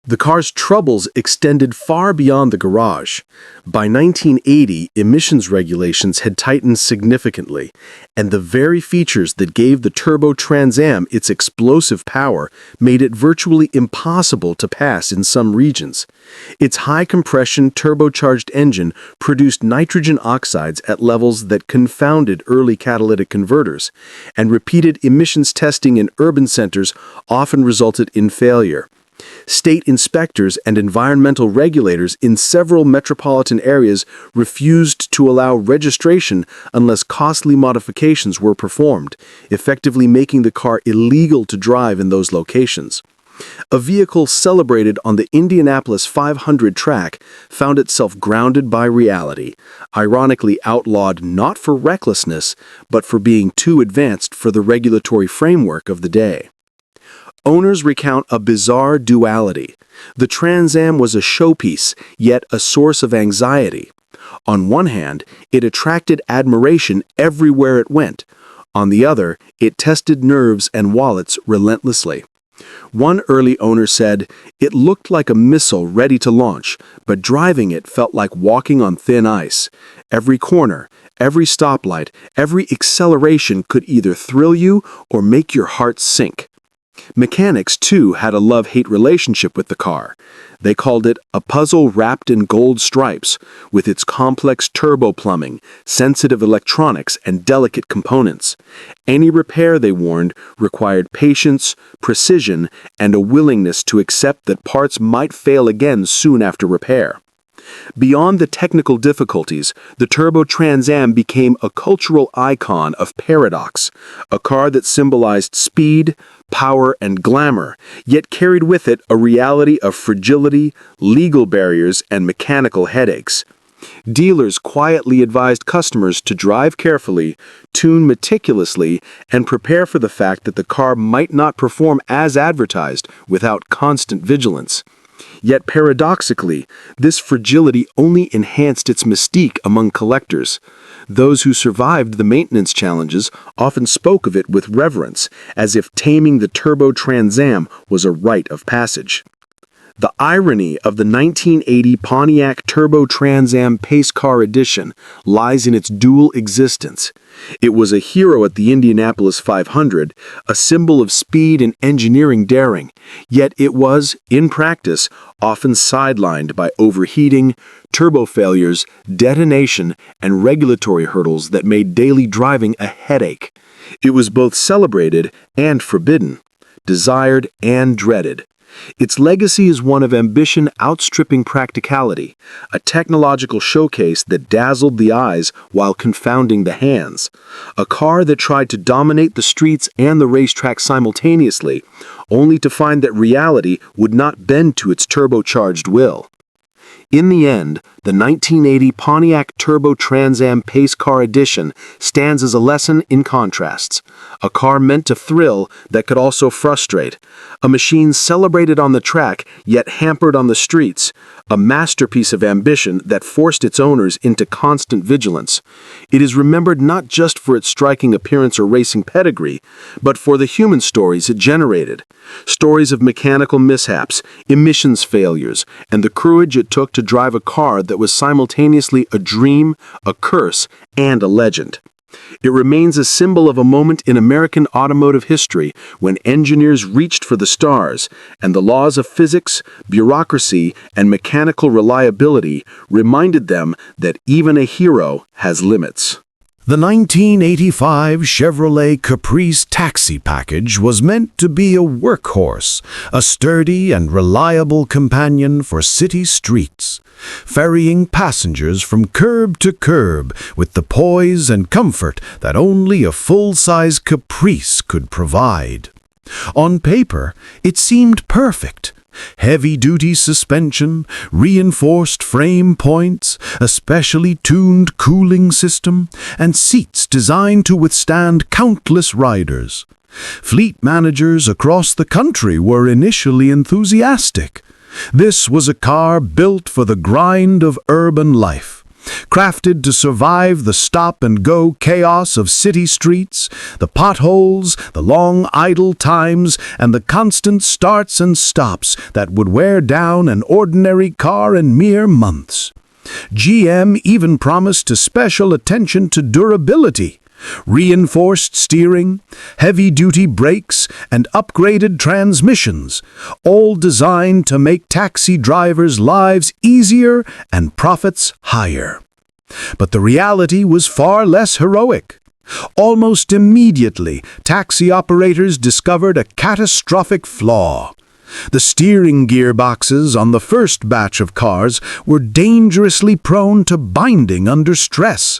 C: The car's troubles extended far beyond the garage. By 1980, emissions regulations had tightened significantly, and the very features that gave the Turbo Trans Am its explosive power made it virtually impossible to pass in some regions. Its high-compression turbocharged engine produced nitrogen oxides at levels that confounded early catalytic converters, and repeated emissions testing in urban centers often resulted in failure. State inspectors and environmental regulators in several metropolitan areas refused to allow registration unless costly modifications were performed, effectively making the car illegal to drive in those locations. A vehicle celebrated on the Indianapolis 500 track found itself grounded by reality, ironically outlawed not for recklessness, but for being too advanced for the regulatory framework of the day. Owners recount a bizarre duality. The Trans Am was a showpiece, yet a source of anxiety. On one hand, it attracted admiration everywhere it went. On the other, it tested nerves and wallets relentlessly. One early owner said, "It looked like a missile ready to launch, but driving it felt like walking on thin ice. Every corner, every stoplight, every acceleration could either thrill you or make your heart sink." Mechanics, too, had a love-hate relationship with the car. They called it a puzzle wrapped in gold stripes, with its complex turbo plumbing, sensitive electronics, and delicate components. Any repair, they warned, required patience, precision, and a willingness to accept that parts might fail again soon after repair. Beyond the technical difficulties, the Turbo Trans Am became a cultural icon of paradox, a car that symbolized speed, power, and glamour, yet carried with it a reality of fragility, legal barriers, and mechanical headaches. Dealers quietly advised customers to drive carefully, tune meticulously, and prepare for the fact that the car might not perform as advertised without constant vigilance. Yet paradoxically, this fragility only enhanced its mystique among collectors. Those who survived the maintenance challenges often spoke of it with reverence, as if taming the Turbo Trans Am was a rite of passage. The irony of the 1980 Pontiac Turbo Trans Am Pace Car Edition lies in its dual existence. It was a hero at the Indianapolis 500, a symbol of speed and engineering daring, yet it was, in practice, often sidelined by overheating, turbo failures, detonation, and regulatory hurdles that made daily driving a headache. It was both celebrated and forbidden, desired and dreaded. Its legacy is one of ambition outstripping practicality, a technological showcase that dazzled the eyes while confounding the hands, a car that tried to dominate the streets and the racetrack simultaneously, only to find that reality would not bend to its turbocharged will. In the end, the 1980 Pontiac Turbo Trans Am Pace Car Edition stands as a lesson in contrasts. A car meant to thrill that could also frustrate. A machine celebrated on the track, yet hampered on the streets. A masterpiece of ambition that forced its owners into constant vigilance. It is remembered not just for its striking appearance or racing pedigree, but for the human stories it generated. Stories of mechanical mishaps, emissions failures, and the courage it took to drive a car that was simultaneously a dream, a curse, and a legend. It remains a symbol of a moment in American automotive history when engineers reached for the stars, and the laws of physics, bureaucracy, and mechanical reliability reminded them that even a hero has limits.
B: The 1985 Chevrolet Caprice taxi package was meant to be a workhorse, a sturdy and reliable companion for city streets, ferrying passengers from curb to curb with the poise and comfort that only a full-size Caprice could provide. On paper, it seemed perfect. Heavy-duty suspension, reinforced frame points, a specially tuned cooling system, and seats designed to withstand countless riders. Fleet managers across the country were initially enthusiastic. This was a car built for the grind of urban life, crafted to survive the stop-and-go chaos of city streets, the potholes, the long idle times, and the constant starts and stops that would wear down an ordinary car in mere months. GM even promised special attention to durability. Reinforced steering, heavy-duty brakes, and upgraded transmissions, all designed to make taxi drivers' lives easier and profits higher. But the reality was far less heroic. Almost immediately, taxi operators discovered a catastrophic flaw. The steering gearboxes on the first batch of cars were dangerously prone to binding under stress.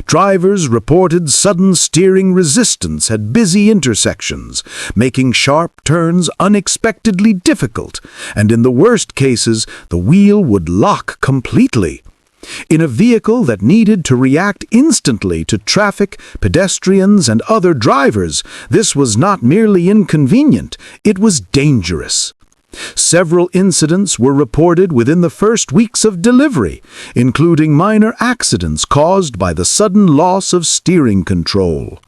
B: Drivers reported sudden steering resistance at busy intersections, making sharp turns unexpectedly difficult, and in the worst cases, the wheel would lock completely. In a vehicle that needed to react instantly to traffic, pedestrians, and other drivers, this was not merely inconvenient, it was dangerous. Several incidents were reported within the first weeks of delivery, including minor accidents caused by the sudden loss of steering control.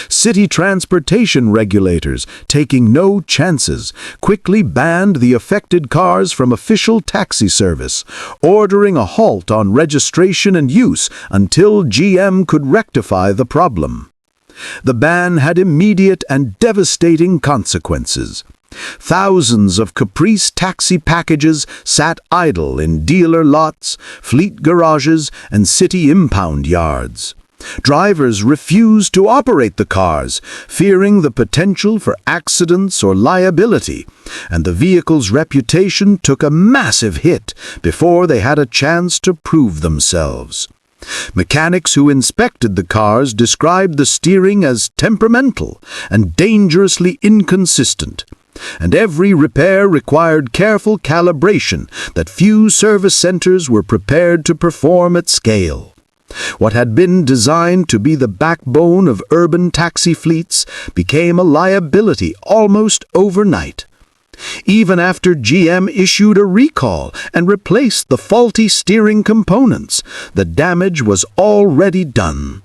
B: City transportation regulators, taking no chances, quickly banned the affected cars from official taxi service, ordering a halt on registration and use until GM could rectify the problem. The ban had immediate and devastating consequences. Thousands of Caprice taxi packages sat idle in dealer lots, fleet garages, and city impound yards. Drivers refused to operate the cars, fearing the potential for accidents or liability, and the vehicle's reputation took a massive hit before they had a chance to prove themselves. Mechanics who inspected the cars described the steering as temperamental and dangerously inconsistent, and every repair required careful calibration that few service centers were prepared to perform at scale. What had been designed to be the backbone of urban taxi fleets became a liability almost overnight. Even after GM issued a recall and replaced the faulty steering components, the damage was already done.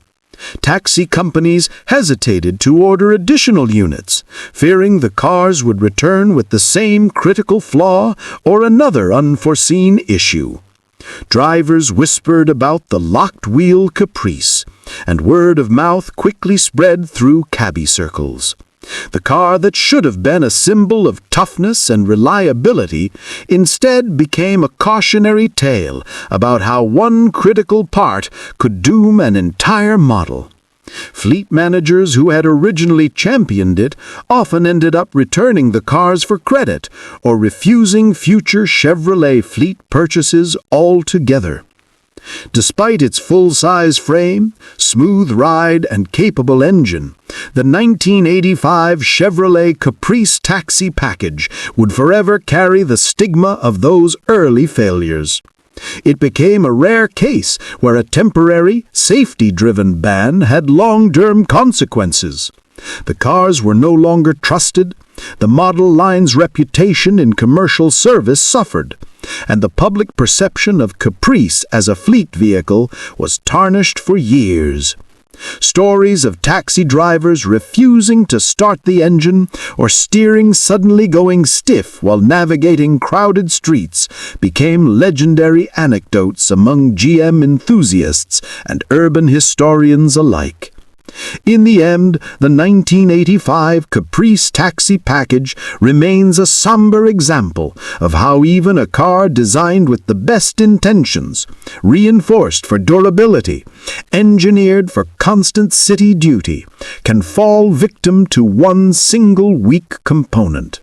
B: Taxi companies hesitated to order additional units, fearing the cars would return with the same critical flaw or another unforeseen issue. Drivers whispered about the locked-wheel Caprice, and word of mouth quickly spread through cabbie circles. The car that should have been a symbol of toughness and reliability instead became a cautionary tale about how one critical part could doom an entire model. Fleet managers who had originally championed it often ended up returning the cars for credit or refusing future Chevrolet fleet purchases altogether. Despite its full-size frame, smooth ride, and capable engine, the 1985 Chevrolet Caprice taxi package would forever carry the stigma of those early failures. It became a rare case where a temporary, safety-driven ban had long-term consequences. The cars were no longer trusted, the model line's reputation in commercial service suffered, and the public perception of Caprice as a fleet vehicle was tarnished for years. Stories of taxi drivers refusing to start the engine or steering suddenly going stiff while navigating crowded streets became legendary anecdotes among GM enthusiasts and urban historians alike. In the end, the 1985 Caprice taxi package remains a somber example of how even a car designed with the best intentions, reinforced for durability, engineered for constant city duty, can fall victim to one single weak component.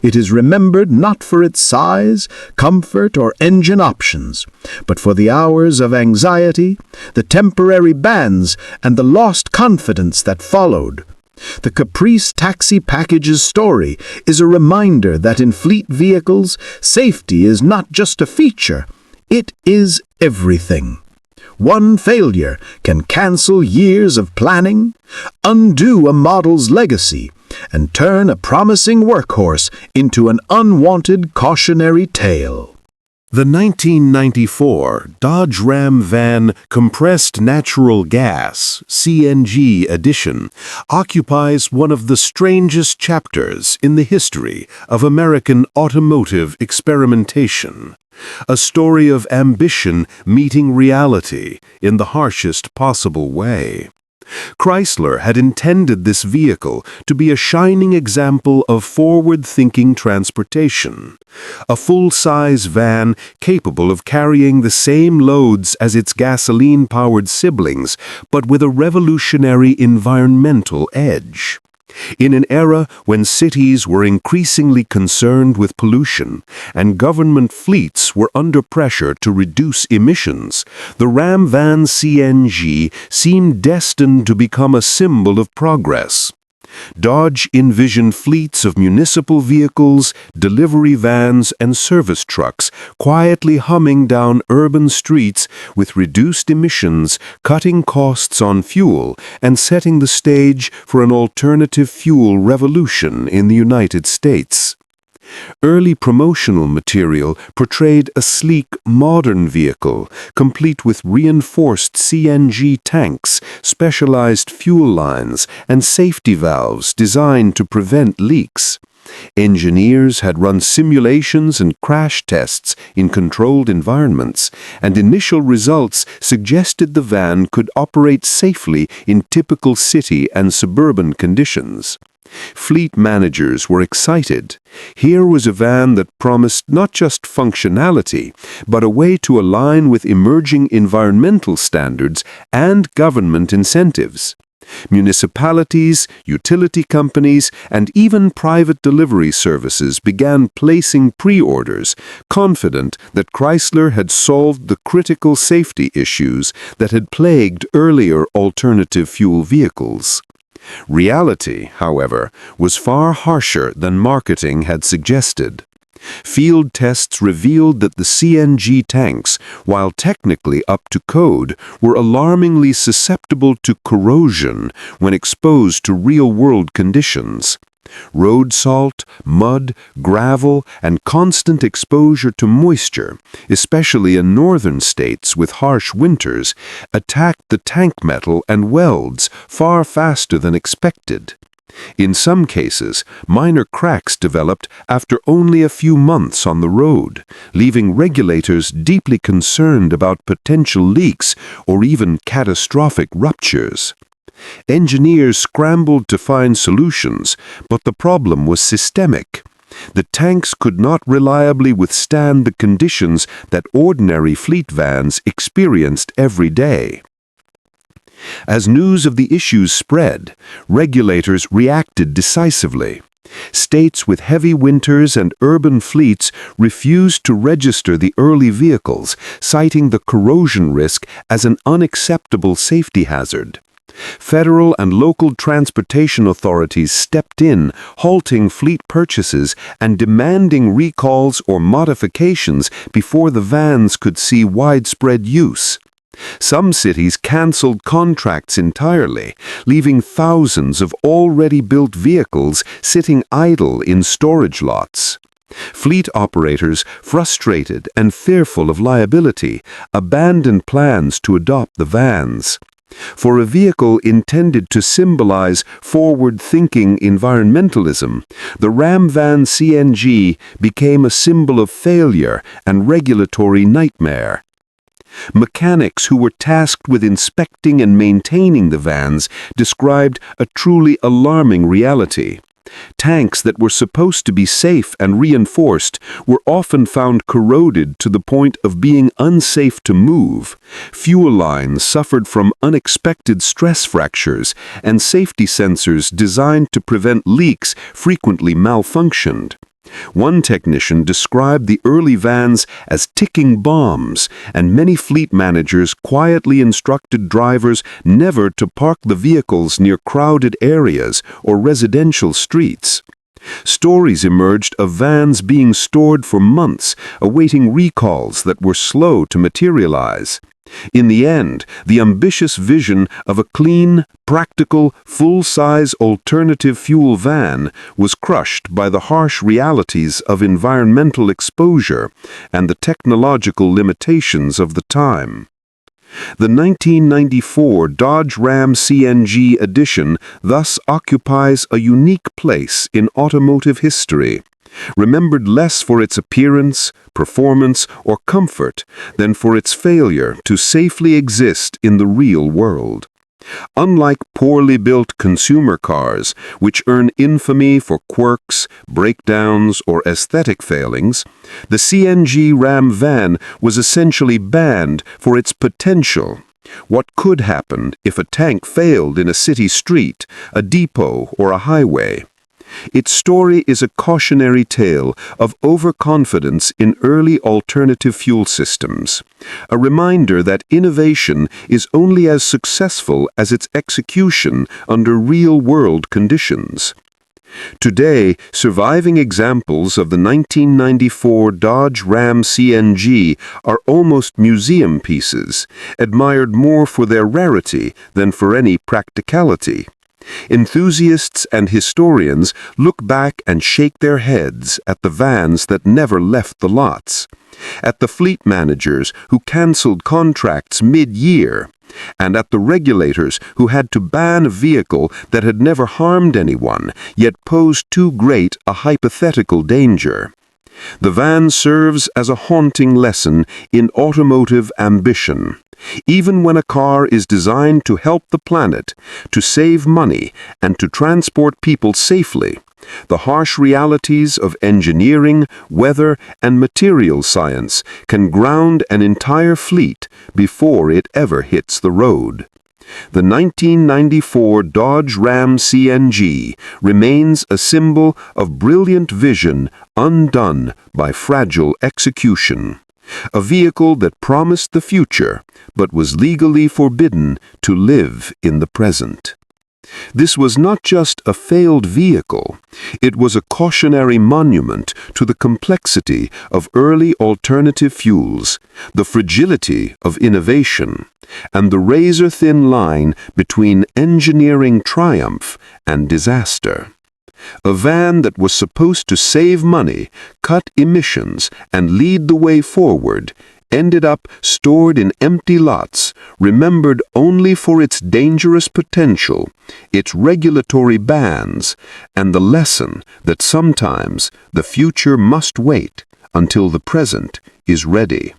B: It is remembered not for its size, comfort, or engine options, but for the hours of anxiety, the temporary bans, and the lost confidence that followed. The Caprice taxi package's story is a reminder that in fleet vehicles, safety is not just a feature, it is everything. One failure can cancel years of planning, undo a model's legacy, and turn a promising workhorse into an unwanted cautionary tale.
A: The 1994 Dodge Ram van Compressed Natural Gas CNG edition occupies one of the strangest chapters in the history of American automotive experimentation. A story of ambition meeting reality in the harshest possible way. Chrysler had intended this vehicle to be a shining example of forward-thinking transportation. A full-size van capable of carrying the same loads as its gasoline-powered siblings, but with a revolutionary environmental edge. In an era when cities were increasingly concerned with pollution and government fleets were under pressure to reduce emissions, the Ram van CNG seemed destined to become a symbol of progress. Dodge envisioned fleets of municipal vehicles, delivery vans, and service trucks quietly humming down urban streets with reduced emissions, cutting costs on fuel, and setting the stage for an alternative fuel revolution in the United States. Early promotional material portrayed a sleek, modern vehicle, complete with reinforced CNG tanks, specialized fuel lines, and safety valves designed to prevent leaks. Engineers had run simulations and crash tests in controlled environments, and initial results suggested the van could operate safely in typical city and suburban conditions. Fleet managers were excited. Here was a van that promised not just functionality, but a way to align with emerging environmental standards and government incentives. Municipalities, utility companies, and even private delivery services began placing pre-orders, confident that Chrysler had solved the critical safety issues that had plagued earlier alternative fuel vehicles. Reality, however, was far harsher than marketing had suggested. Field tests revealed that the CNG tanks, while technically up to code, were alarmingly susceptible to corrosion when exposed to real-world conditions. Road salt, mud, gravel, and constant exposure to moisture, especially in northern states with harsh winters, attacked the tank metal and welds far faster than expected. In some cases, minor cracks developed after only a few months on the road, leaving regulators deeply concerned about potential leaks or even catastrophic ruptures. Engineers scrambled to find solutions, but the problem was systemic. The tanks could not reliably withstand the conditions that ordinary fleet vans experienced every day. As news of the issues spread, regulators reacted decisively. States with heavy winters and urban fleets refused to register the early vehicles, citing the corrosion risk as an unacceptable safety hazard.
D: Federal and local transportation authorities stepped in, halting fleet purchases and demanding recalls or modifications before the vans could see widespread use. Some cities canceled contracts entirely, leaving thousands of already built vehicles sitting idle in storage lots. Fleet operators, frustrated and fearful of liability, abandoned plans to adopt the vans. For a vehicle intended to symbolize forward-thinking environmentalism, the Ram van CNG became a symbol of failure and regulatory nightmare. Mechanics who were tasked with inspecting and maintaining the vans described a truly alarming reality. Tanks that were supposed to be safe and reinforced were often found corroded to the point of being unsafe to move. Fuel lines suffered from unexpected stress fractures, and safety sensors designed to prevent leaks frequently malfunctioned. One technician described the early vans as ticking bombs, and many fleet managers quietly instructed drivers never to park the vehicles near crowded areas or residential streets. Stories emerged of vans being stored for months, awaiting recalls that were slow to materialize. In the end, the ambitious vision of a clean, practical, full-size alternative fuel van was crushed by the harsh realities of environmental exposure and the technological limitations of the time. The 1994 Dodge Ram CNG edition thus occupies a unique place in automotive history, remembered less for its appearance, performance, or comfort than for its failure to safely exist in the real world. Unlike poorly built consumer cars, which earn infamy for quirks, breakdowns, or aesthetic failings, the CNG Ram van was essentially banned for its potential. What could happen if a tank failed in a city street, a depot, or a highway? Its story is a cautionary tale of overconfidence in early alternative fuel systems, a reminder that innovation is only as successful as its execution under real-world conditions. Today, surviving examples of the 1994 Dodge Ram CNG are almost museum pieces, admired more for their rarity than for any practicality. Enthusiasts and historians look back and shake their heads at the vans that never left the lots, at the fleet managers who canceled contracts mid-year, and at the regulators who had to ban a vehicle that had never harmed anyone, yet posed too great a hypothetical danger. The van serves as a haunting lesson in automotive ambition. Even when a car is designed to help the planet, to save money, and to transport people safely, the harsh realities of engineering, weather, and material science can ground an entire fleet before it ever hits the road. The 1994 Dodge Ram CNG remains a symbol of brilliant vision undone by fragile execution. A vehicle that promised the future, but was legally forbidden to live in the present. This was not just a failed vehicle, it was a cautionary monument to the complexity of early alternative fuels, the fragility of innovation, and the razor-thin line between engineering triumph and disaster. A van that was supposed to save money, cut emissions, and lead the way forward ended up stored in empty lots, remembered only for its dangerous potential, its regulatory bans, and the lesson that sometimes the future must wait until the present is ready.